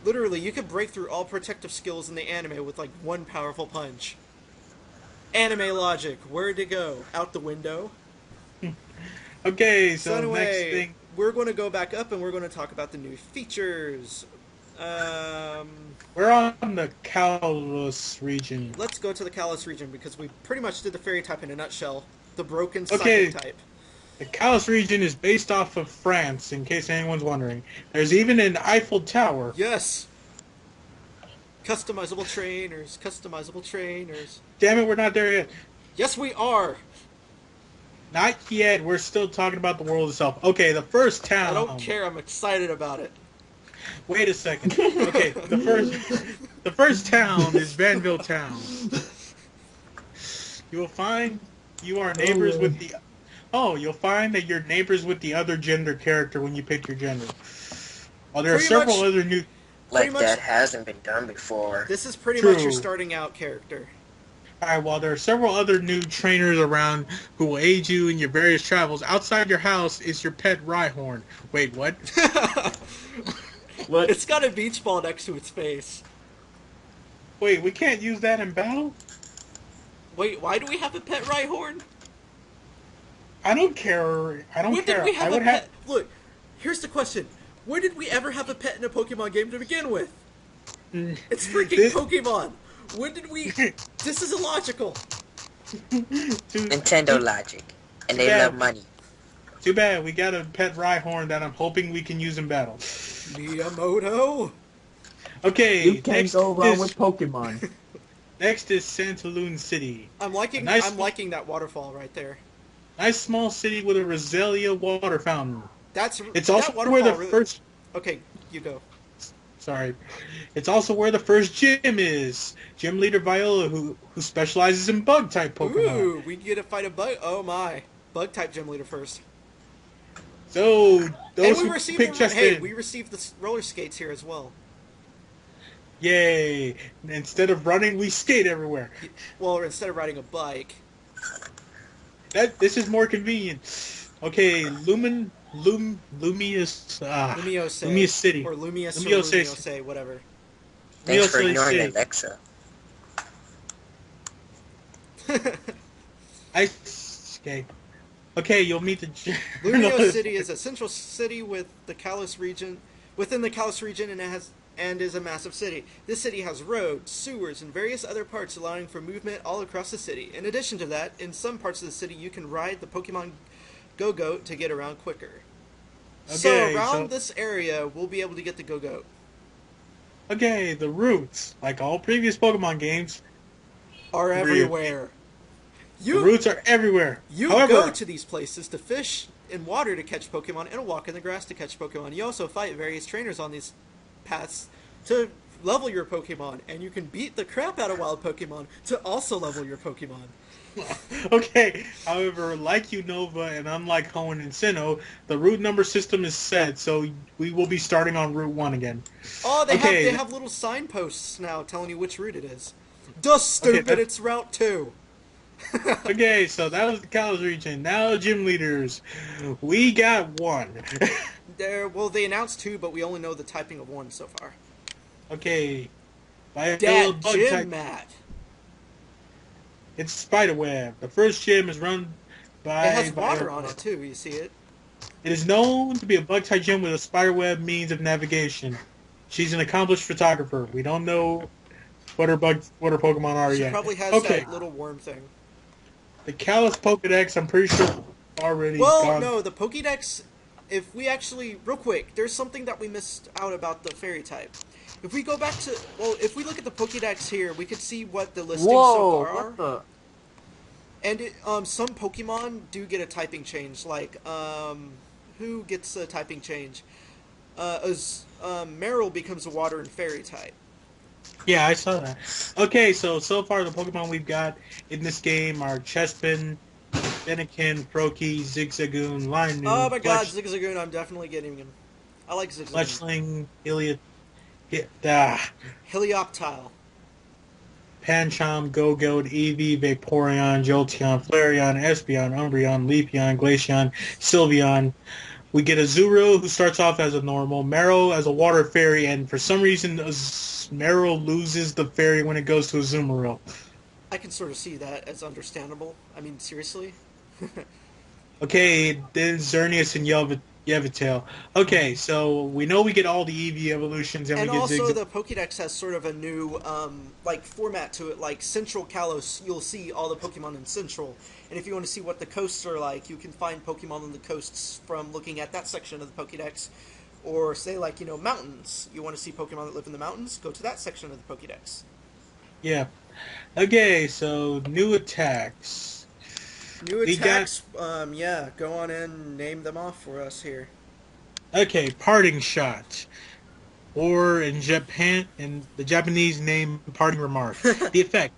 Literally, you can break through all protective skills in the anime with like one powerful punch. Anime logic, where'd it go? Out the window? Okay, So so anyway, next thing. we're going to go back up and we're going to talk about the new features. We're on the Kalos region. Let's go to the Kalos region because we pretty much did the fairy type in a nutshell. The broken Okay. psychic type. The Kalos region is based off of France, in case anyone's wondering. There's even an Eiffel Tower. Yes! Customizable trainers, customizable trainers. Damn it, we're not there yet. Yes, we are! Not yet. We're still talking about the world itself. Okay, the first town. I don't care, I'm excited about it. Wait a second. Okay, the first town is Vanville Town. You will find you are neighbors with the. Oh, you'll find that you're neighbors with the other gender character when you pick your gender. While there are Pretty several much- other new. Like much- that hasn't been done before. This is pretty True. much your starting out character. Alright, while there are several other new trainers around who will aid you in your various travels, outside your house is your pet Rhyhorn. Wait, what? What? It's got a beach ball next to its face. Wait, we can't use that in battle? Wait, why do we have a pet Rhyhorn? I don't care. I don't When care. did we have I a would pet? Look, here's the question. When did we ever have a pet in a Pokemon game to begin with? It's freaking This- Pokemon! When did we... This is illogical. Nintendo logic. And they Yeah. love money. Too bad. We got a pet Rhyhorn that I'm hoping we can use in battle. Miyamoto? Okay, You can't next go wrong is, with Pokemon. next is Santaloon City. I'm liking Nice- I'm liking that waterfall right there. Nice small city with a Roselia water fountain. That's It's that also where waterfall the really- first. Okay, you go. Sorry, it's also where the first gym is. Gym leader Viola, who specializes in bug type Pokemon. Ooh, we get to fight a bug. Oh my. Bug type gym leader first. So And those we who received pick Justin, we received the roller skates here as well. yay! Instead of running, we skate everywhere. Well, instead of riding a bike. This is more convenient. Okay, Lumious Lumiose. City. Or Lumiose or Lumiose. Lumiose, whatever. Thanks for City. ignoring Alexa. Okay, you'll meet the Lumiose City is a central city with the Kalos region, within the Kalos region, and is a massive city. This city has roads, sewers, and various other parts allowing for movement all across the city. In addition to that, in some parts of the city, you can ride the Pokemon Go-Goat to get around quicker. So Okay, around so- this area, we'll be able to get the Go-Goat. Okay, the roots, like all previous Pokemon games, Are Agree. everywhere. the roots are everywhere. You However, go to these places to fish in water to catch Pokemon and walk in the grass to catch Pokemon. You also fight various trainers on these paths to level your Pokemon, and you can beat the crap out of wild Pokemon to also level your Pokemon. okay, however, like Unova and unlike Hoenn and Sinnoh, the route number system is set, so we will be starting on Route 1 again. Oh, they Okay. have little signposts now telling you which route it is. Duh, stupid, that- it's Route 2. Okay, so that was the Kalos region. Now, gym leaders. We got one. Well, they announced 2, but we only know the typing of 1 so far. Okay. By a Dad, little bug gym type- mat. It's Spiderweb. The first gym is run by... It has by- water on it, too, you see it? It is known to be a bug-type gym with a spiderweb means of navigation. She's an accomplished photographer. We don't know what her Pokemon are She yet. probably has Okay, that little worm thing. the Kalos Pokedex, I'm pretty sure already Well, gone. no, the Pokédex, if we actually, real quick, there's something that we missed out about the fairy type. If we go back to, well, if we look at the Pokédex here, we could see what the listings so far are. What the? And some Pokemon do get a typing change, like, who gets a typing change? Meryl becomes a water and fairy type. Yeah, I saw that. Okay, so far the Pokemon we've got in this game are Chespin, Fennekin, Froakie, Zigzagoon, Linoo, Oh my god, Zigzagoon, I'm definitely getting him. I like Zigzagoon. Fletchling, Helioptile. Pancham, Go-Goat, Eevee, Vaporeon, Jolteon, Flareon, Espeon, Umbreon, Leafeon, Glaceon, Sylveon. We get a Zuru who starts off as a normal, Meryl as a water fairy, and for some reason Meryl loses the fairy when it goes to a Azumarill. I can sort of see that as understandable. I mean, seriously? Okay, then Xerneas and Yveltal. Okay, so we know we get all the Eevee evolutions, and And we get also, Zigzagoon. the Pokédex has sort of a new, format to it. Like, Central Kalos, you'll see all the Pokemon in Central. And if you want to see what the coasts are like, you can find Pokemon on the coasts from looking at that section of the Pokédex. Or, say, like, mountains. You want to see Pokemon that live in the mountains? Go to that section of the Pokédex. Yeah. Okay, so new attacks. New We got- attacks, yeah, go on in, name them off for us here. Okay, parting shot. Or in Japan, in the Japanese name, parting remark. The effect.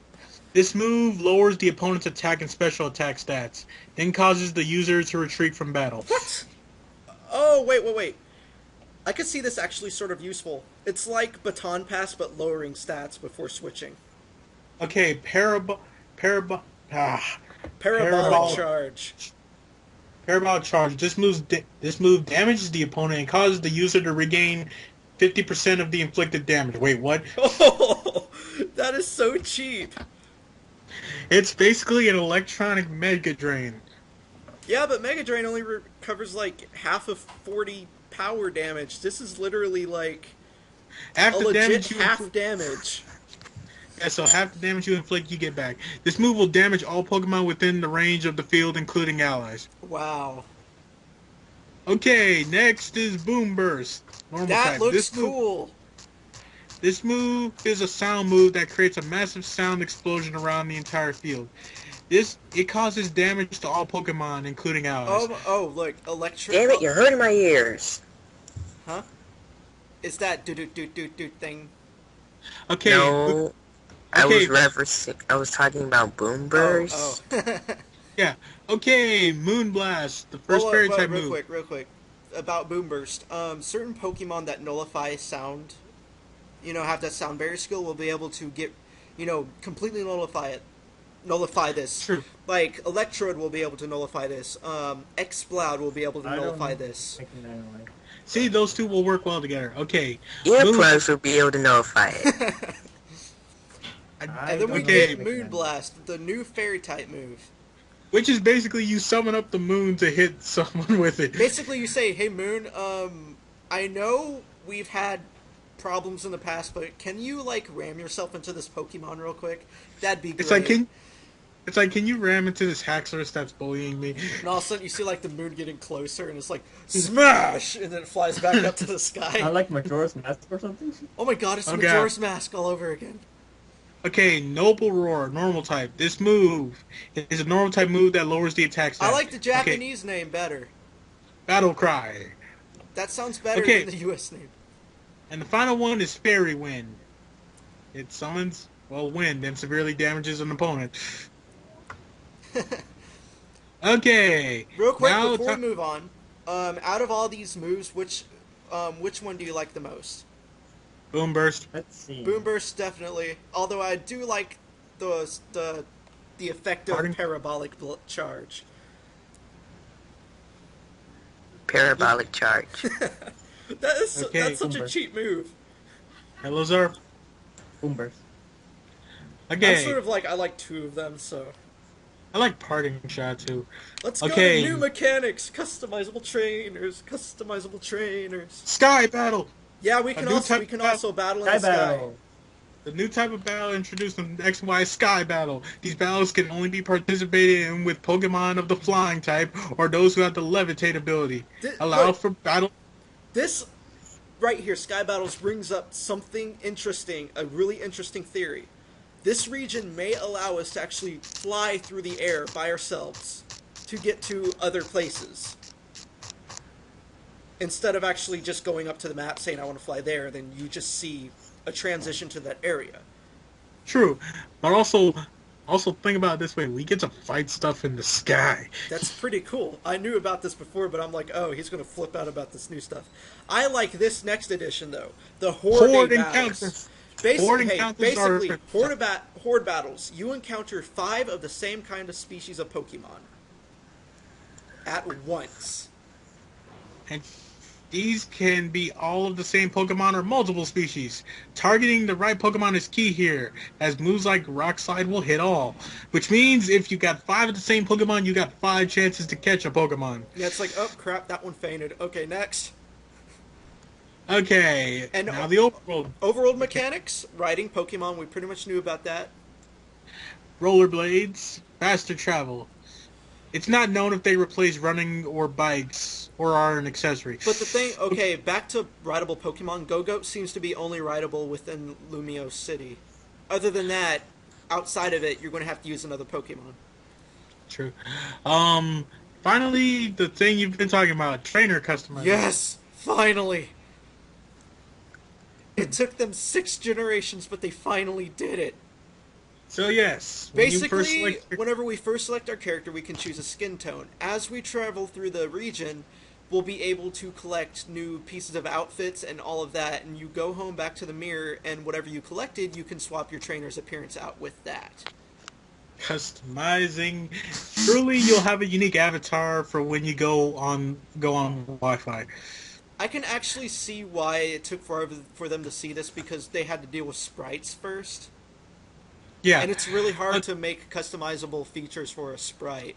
This move lowers the opponent's attack and special attack stats, then causes the user to retreat from battle. What? Oh, wait. I could see this actually sort of useful. It's like Baton Pass, but lowering stats before switching. Okay, Parabolic Parabolic Charge. Charge. This move damages the opponent and causes the user to regain 50% of the inflicted damage. Wait, what? Oh, that is so cheap. It's basically an electronic Mega Drain. Yeah, but Mega Drain only covers like half of 40 power damage. This is literally like Half a the legit damage you half inflict- damage. Yeah, so half the damage you inflict, you get back. This move will damage all Pokemon within the range of the field, including allies. Wow. Okay, next is Boom Burst. Normal That type. looks This move- cool. This move is a sound move that creates a massive sound explosion around the entire field. It causes damage to all Pokemon, including allies. Look, electric. Damn it, you're hurting my ears. Huh? Is that do thing? Okay, No, I okay. I was talking about Boom Burst. Oh. yeah. Okay, Moonblast, the first Well, fairy well, type real move. quick. About Boom Burst. Certain Pokemon that nullify sound, have that sound barrier skill will be able to get, completely nullify this. True. Like, Electrode will be able to nullify this. Exploud will be able to I don't nullify know. this. See, those two will work well together. Okay. Earplugs will be able to nullify it. And then we Okay. get Moonblast, the new fairy type move. Which is basically you summon up the moon to hit someone with it. Basically, you say, "Hey Moon, I know we've had problems in the past, but can you ram yourself into this Pokemon real quick? That'd be great." It's like, It's like, can you ram into this Haxorus that's bullying me? And all of a sudden you see like the moon getting closer, and it's like smash, and then it flies back up to the I sky. like Majora's Mask or something. Oh my god, it's Oh, Majora's Mask all over again. Okay, Noble Roar, normal type. This move is a normal type move that lowers the attack stat. I like the Japanese name better. Battle Cry. That sounds better Okay. than the US name. And the final one is Fairy Wind. It summons, wind and severely damages an opponent. Okay. Real quick now before we move on, out of all these moves, which one do you like the most? Boom Burst. Let's see. Boom Burst, definitely. Although I do like the effective Pardon? parabolic charge. Parabolic charge. That's such a Boom cheap move. Hello, Zarf. Boom Burst. Okay. I'm sort of like, I like two of them, so. I like Parting Shot too. Let's Okay. go to new mechanics, customizable trainers. Sky Battle. Yeah, we A can new also type of also battle in Sky the sky. Battle. The new type of battle introduced in XY Sky Battle. These battles can only be participated in with Pokemon of the flying type or those who have the levitate ability. Allow Look, for battle. this right here, Sky Battles, brings up something interesting, a really interesting theory. This region may allow us to actually fly through the air by ourselves to get to other places. Instead of actually just going up to the map saying I want to fly there, then you just see a transition to that area. True, but also think about it this way: we get to fight stuff in the sky. That's pretty cool. I knew about this before, but I'm like, oh, he's going to flip out about this new stuff. I like this next edition, though. The Horde battles. Encounters. Basically, Horde encounters Horde battles. You encounter 5 of the same kind of species of Pokemon at once. And these can be all of the same Pokemon or multiple species. Targeting the right Pokemon is key here, as moves like Rock Slide will hit all. Which means if you got 5 of the same Pokemon, you got 5 chances to catch a Pokemon. Yeah, it's like, oh crap, that one fainted. Okay, next. Okay, And now the overworld. Overworld mechanics, riding Pokemon, we pretty much knew about that. Rollerblades, faster travel. It's not known if they replace running or bikes or are an accessory. But the thing, okay, back to rideable Pokemon, Go-Goat seems to be only rideable within Lumio City. Other than that, outside of it, you're going to have to use another Pokemon. True. Finally, the thing you've been talking about, trainer customization. Yes, finally. It took them 6 generations, but they finally did it. So yes, when you first Basically, select your- whenever we first select our character, we can choose a skin tone. As we travel through the region, we'll be able to collect new pieces of outfits and all of that, and you go home back to the mirror, and whatever you collected, you can swap your trainer's appearance out with that. customizing, truly you'll have a unique avatar for when you go on Wi-Fi. I can actually see why it took forever for them to see this, because they had to deal with sprites first. Yeah. And it's really hard to make customizable features for a sprite.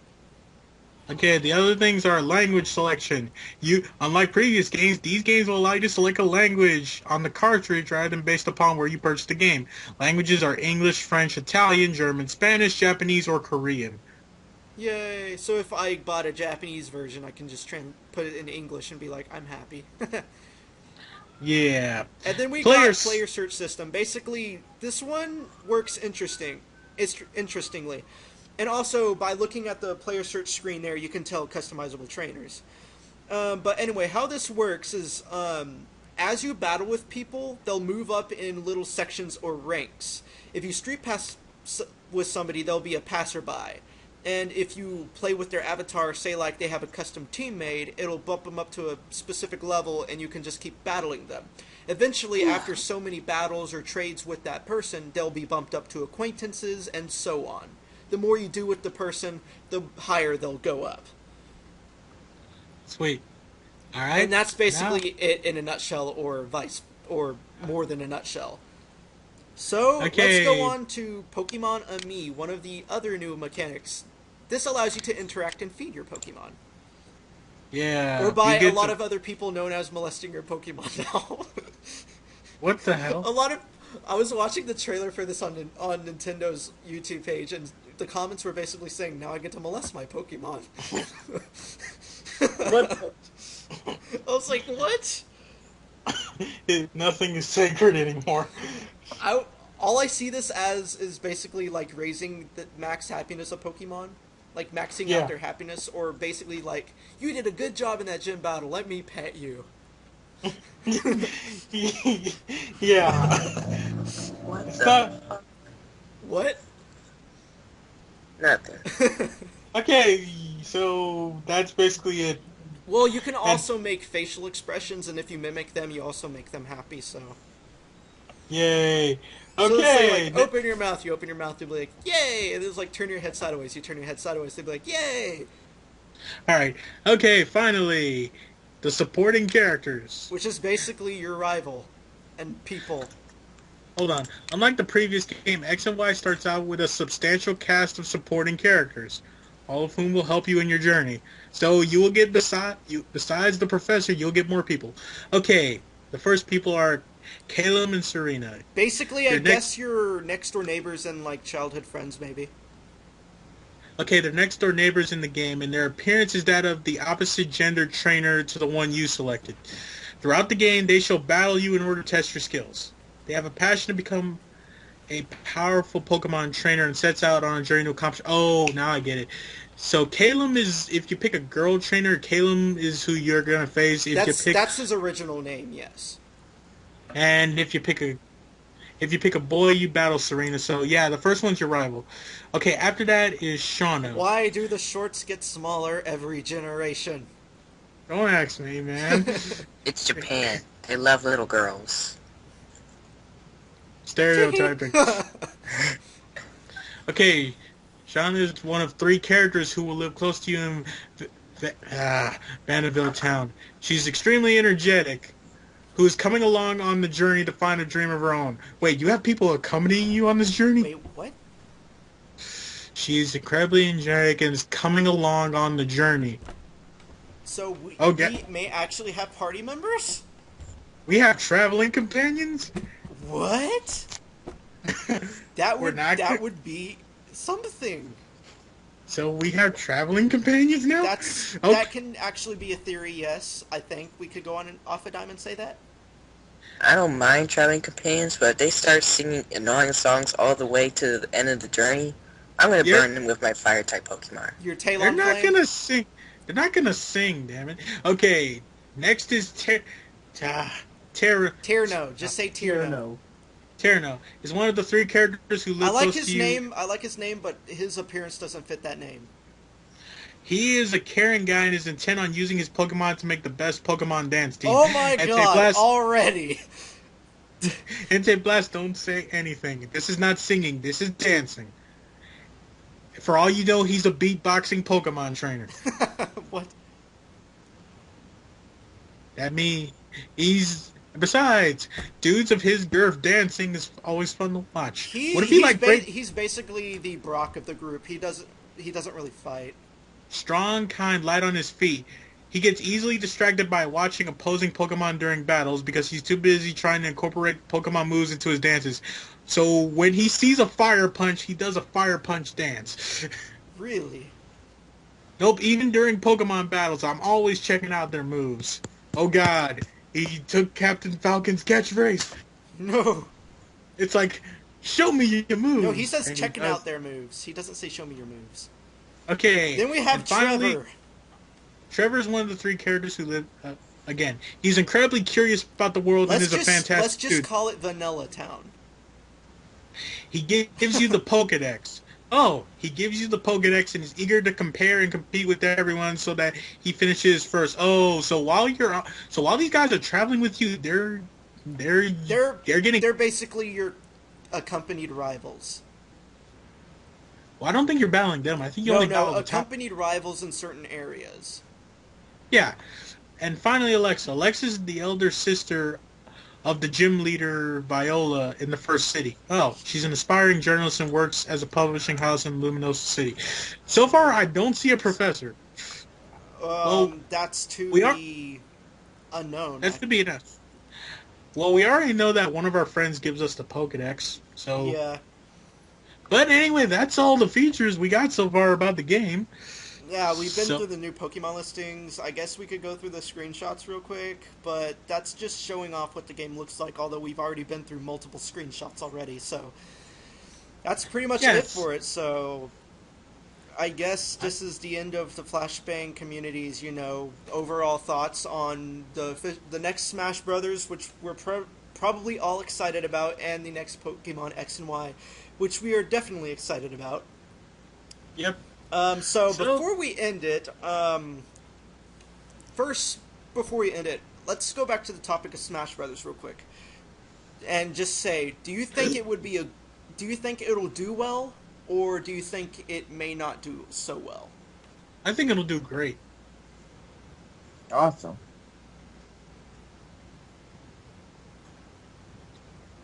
Okay, the other things are language selection. Unlike previous games, these games will allow you to select a language on the cartridge rather than based upon where you purchased the game. Languages are English, French, Italian, German, Spanish, Japanese, or Korean. Yay! So if I bought a Japanese version, I can just put it in English and be like, I'm happy. Yeah. And then we Player got player search system. Basically, this one works interestingly. And also, by looking at the player search screen there, you can tell customizable trainers. But anyway, how this works is, as you battle with people, they'll move up in little sections or ranks. If you street pass with somebody, they'll be a passerby. And if you play with their avatar, say like they have a custom team made, it'll bump them up to a specific level and you can just keep battling them. Eventually, after so many battles or trades with that person, they'll be bumped up to acquaintances and so on. The more you do with the person, the higher they'll go up. Sweet. All right. And that's basically it in a nutshell, or more than a nutshell. So, let's go on to Pokemon Ami, one of the other new mechanics. This allows you to interact and feed your Pokemon. Yeah. Or by a lot of other people known as molesting your Pokemon now. What the hell? I was watching the trailer for this on Nintendo's YouTube page, and the comments were basically saying, "Now I get to molest my Pokemon." What? I was like, "What?" Nothing is sacred anymore. All I see this as is basically like raising the max happiness of Pokemon, like maxing Yeah. out their happiness, or basically like, "You did a good job in that gym battle. Let me pet you." Yeah. What It's the? not What? Nothing. okay. So that's basically it. Well, you can also make facial expressions, and if you mimic them, you also make them happy. So, Yay. so let's say Okay. like, open your mouth. You open your mouth, they'll be like, "Yay!" And it's like, turn your head sideways. You turn your head sideways, they'll be like, "Yay!" All right. Okay. Finally, the supporting characters. Which is basically your rival, and people. Hold on. Unlike the previous game, X and Y starts out with a substantial cast of supporting characters, all of whom will help you in your journey. So you will get besides the professor, you'll get more people. Okay, the first people are Caleb and Serena. Basically, I Your guess your next door neighbors and like childhood friends, maybe. Okay, they're next door neighbors in the game, and their appearance is that of the opposite gender trainer to the one you selected. Throughout the game, they shall battle you in order to test your skills. They have a passion to become a powerful Pokemon trainer and sets out on a journey to accomplish. Oh, now I get it. So Caleb is, if you pick a girl trainer, Caleb is who you're gonna face. That's his original name, yes. And if you pick a boy, you battle Serena. So yeah, the first one's your rival. Okay, after that is Shauna. Why do the shorts get smaller every generation? Don't ask me, man. It's Japan. They love little girls. Stereotyping. Okay, Shauna is one of 3 characters who will live close to you in Vanderbilt Town. She's extremely energetic, who is coming along on the journey to find a dream of her own. Wait, you have people accompanying you on this journey? Wait, what? She is incredibly energetic and is coming along on the journey. So Okay. we may actually have party members? We have traveling companions? What? We're not that would be something. So we have traveling companions now? Okay. That can actually be a theory. Yes, I think we could go on and off a dime and say that. I don't mind traveling companions, but if they start singing annoying songs all the way to the end of the journey, I'm gonna burn them with my fire-type Pokemon. Your They're Talon not flame. gonna sing. They're not gonna sing, damn it. Okay, next is Tierno. Just say Tierno. Terno is one of the 3 characters who live I like close his to you. name. I like his name, but his appearance doesn't fit that name. He is a caring guy and is intent on using his Pokemon to make the best Pokemon dance team. Oh my god! Anti-Blast, Already. Anti-Blast, don't say anything. This is not singing. This is dancing. For all you know, he's a beatboxing Pokemon trainer. What? That means he's. Besides, dudes of his girth dancing is always fun to watch. What if he like he's basically the Brock of the group. He doesn't really fight. strong, kind, light on his feet? He gets easily distracted by watching opposing Pokemon during battles because he's too busy trying to incorporate Pokemon moves into his dances. So when he sees a fire punch, he does a fire punch dance. Really? Nope, even during Pokemon battles, I'm always checking out their moves. Oh god, he took Captain Falcon's catchphrase. No. It's like, show me your moves. No, he says And checking does- out their moves. He doesn't say show me your moves. Okay. Then we have and finally, Trevor. Trevor is one of the 3 characters who live. Again, he's incredibly curious about the world and is a fantastic Let's just dude. call it Vanilla Town. He gives you the Pokedex. Oh, he gives you the Pokedex and is eager to compare and compete with everyone so that he finishes first. Oh, so while these guys are traveling with you, they're getting. They're basically your accompanied rivals. Well, I don't think you're battling them. I think you only battle the top. Accompanied rivals in certain areas. Yeah, and finally, Alexa. Alexa is the elder sister of the gym leader Viola in the first city. Oh, she's an aspiring journalist and works as a publishing house in Luminosa City. So far, I don't see a professor. That's to we are- be unknown. That's to be enough. Well, we already know that one of our friends gives us the Pokedex, so Yeah. But anyway, that's all the features we got so far about the game. Yeah, we've been So- through the new Pokemon listings. I guess we could go through the screenshots real quick, but that's just showing off what the game looks like, although we've already been through multiple screenshots already, so that's pretty much it Yes. for it. So I guess this is the end of the Flashbang community's, overall thoughts on the next Smash Brothers, which we're probably all excited about, and the next Pokemon X and Y, which we are definitely excited about. Yep. So So- before we end it, let's go back to the topic of Smash Brothers real quick, and just say, do you think it'll do well, or do you think it may not do so well? I think it'll do great. Awesome.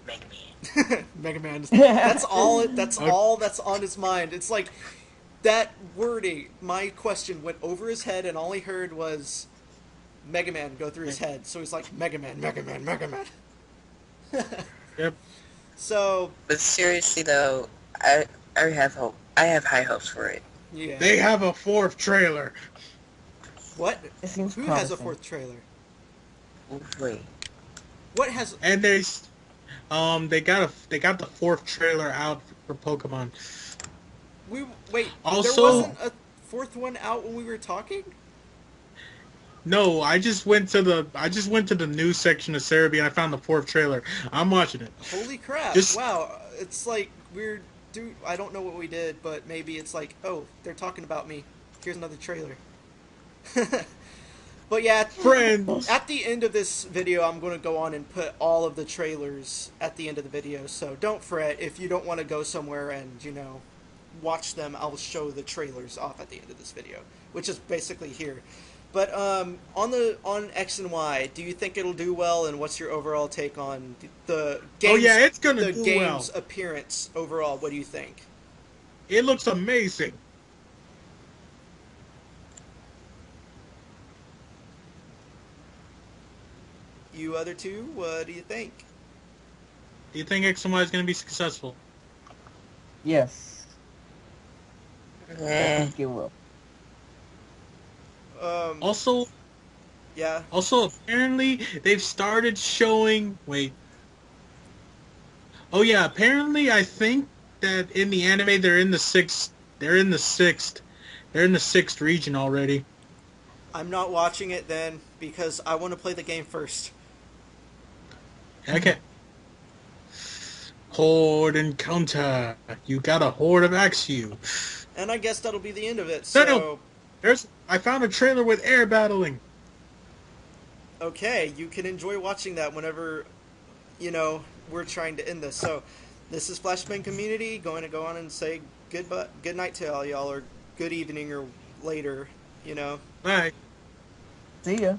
Mega Man. Mega Man. That's all. That's all that's on his mind. It's like that wording. My question went over his head, and all he heard was Mega Man go through his head. So he's like, Mega Man, Mega Man, Mega Man. Yep. So But seriously though, I have hope. I have high hopes for it. yeah. They have a 4th trailer. What? It seems Who has a promising. 4th trailer? Wait. What has? And they got the 4th trailer out for Pokemon. Wait. Also- there wasn't a 4th one out when we were talking. No, I just went to the news section of Cerebi and I found the 4th trailer. I'm watching it. Holy crap! Just- Wow. It's like I don't know what we did, but maybe it's like, oh, they're talking about me. Here's another trailer. But yeah, Friends. at the end of this video, I'm going to go on and put all of the trailers at the end of the video. So don't fret if you don't want to go somewhere and watch them. I'll show the trailers off at the end of this video, which is basically here. But on X and Y, do you think it'll do well? And what's your overall take on the game's, Oh yeah, it's gonna the do game's well. appearance overall? What do you think? It looks amazing. You other two, what do you think? Do you think X and Y is going to be successful? Yes, I Eh. think it will. Also, Yeah. apparently they've started showing. Wait. Oh yeah, apparently I think that in the anime they're in the sixth. They're in the sixth region already. I'm not watching it then because I want to play the game first. Okay. Horde encounter. You got a horde of Axew. And I guess that'll be the end of it. No, So, no. I found a trailer with air battling. okay, you can enjoy watching that whenever, we're trying to end this. So, this is Flashbang Community going to go on and say good night to all y'all, or good evening, or later, Bye. See ya.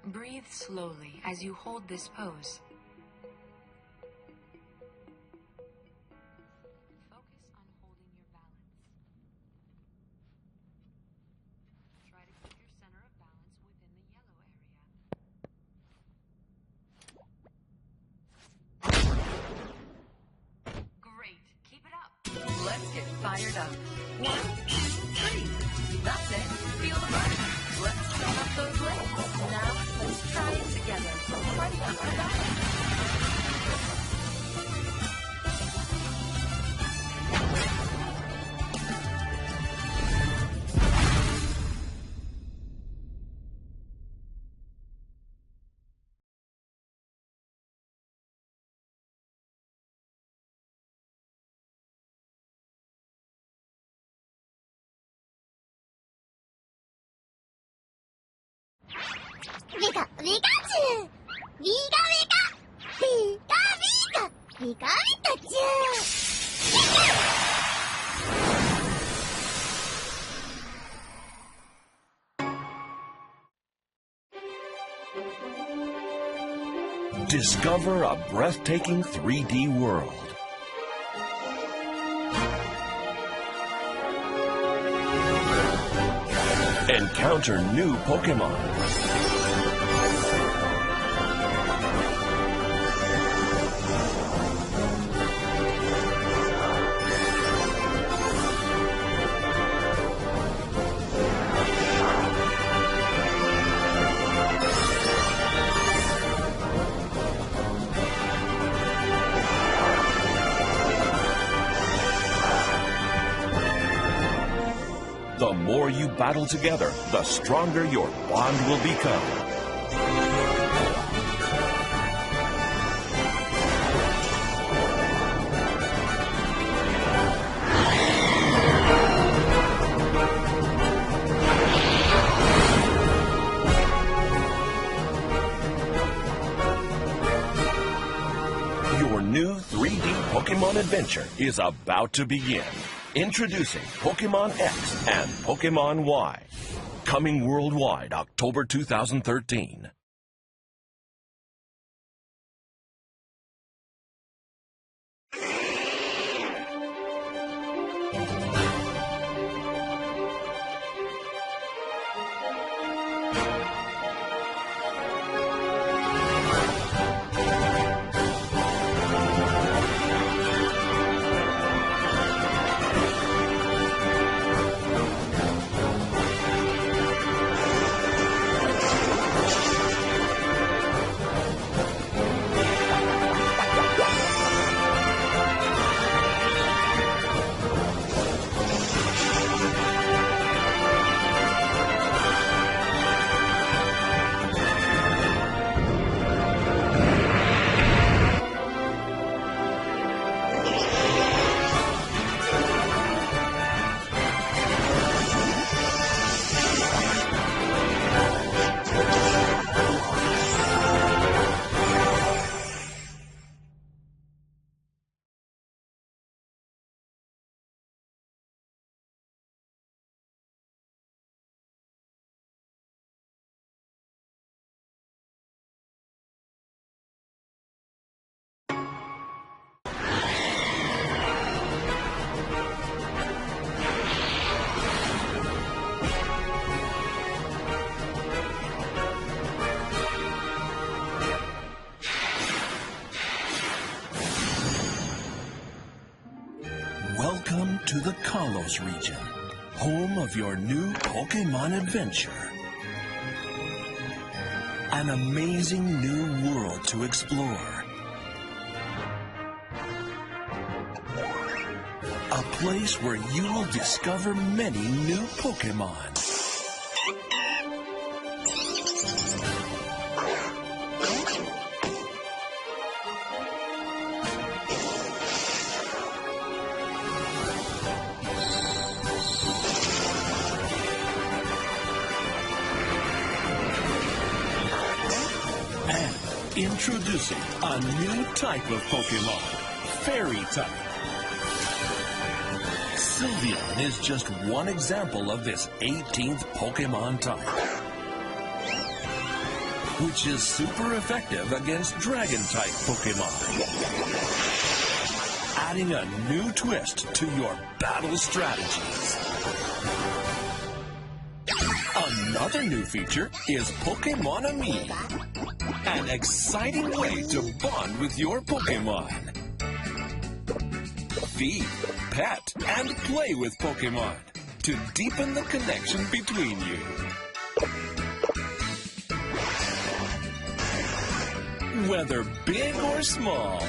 Breathe slowly as you hold this pose. Focus on holding your balance. Try to keep your center of balance within the yellow area. Great. Keep it up. Let's get fired up. 1, 2, 3. That's it. Feel the burn. Let's fill up those legs. Now, let's try it together. Fight up our balance. Vika, Pikachu! Vika, Vika! Vika, Vika! Vika, Pikachu! Discover a breathtaking 3D world. Encounter new Pokemon. The more you battle together, the stronger your bond will become. Your new 3D Pokemon adventure is about to begin. Introducing Pokemon X and Pokemon Y. Coming worldwide October 2013. the Kalos region, home of your new Pokemon adventure. An amazing new world to explore. A place where you will discover many new Pokemon. And introducing a new type of Pokemon, Fairy type. Sylveon is just one example of this 18th Pokemon type, which is super effective against Dragon-type Pokemon, adding a new twist to your battle strategies. Another new feature is Pokémonamie, an exciting way to bond with your Pokemon. Feed, pet, and play with Pokemon to deepen the connection between you. Whether big or small,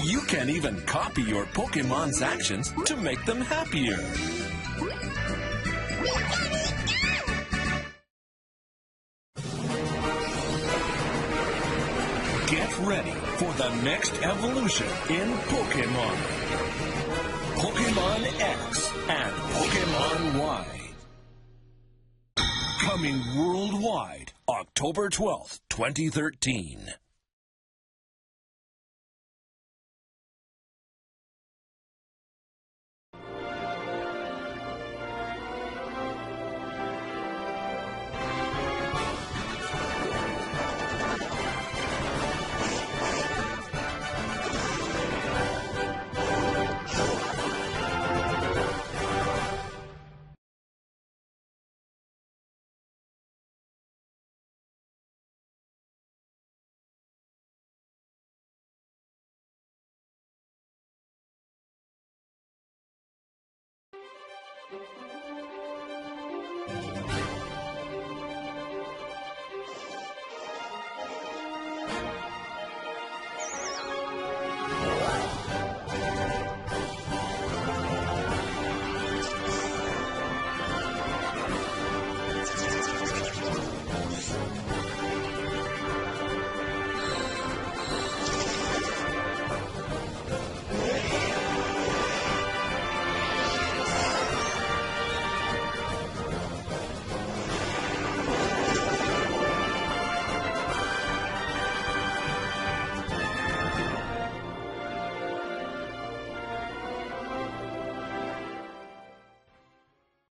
you can even copy your Pokemon's actions to make them happier. Get ready for the next evolution in Pokemon. Pokemon X and Pokemon Y. Coming worldwide, October 12th, 2013.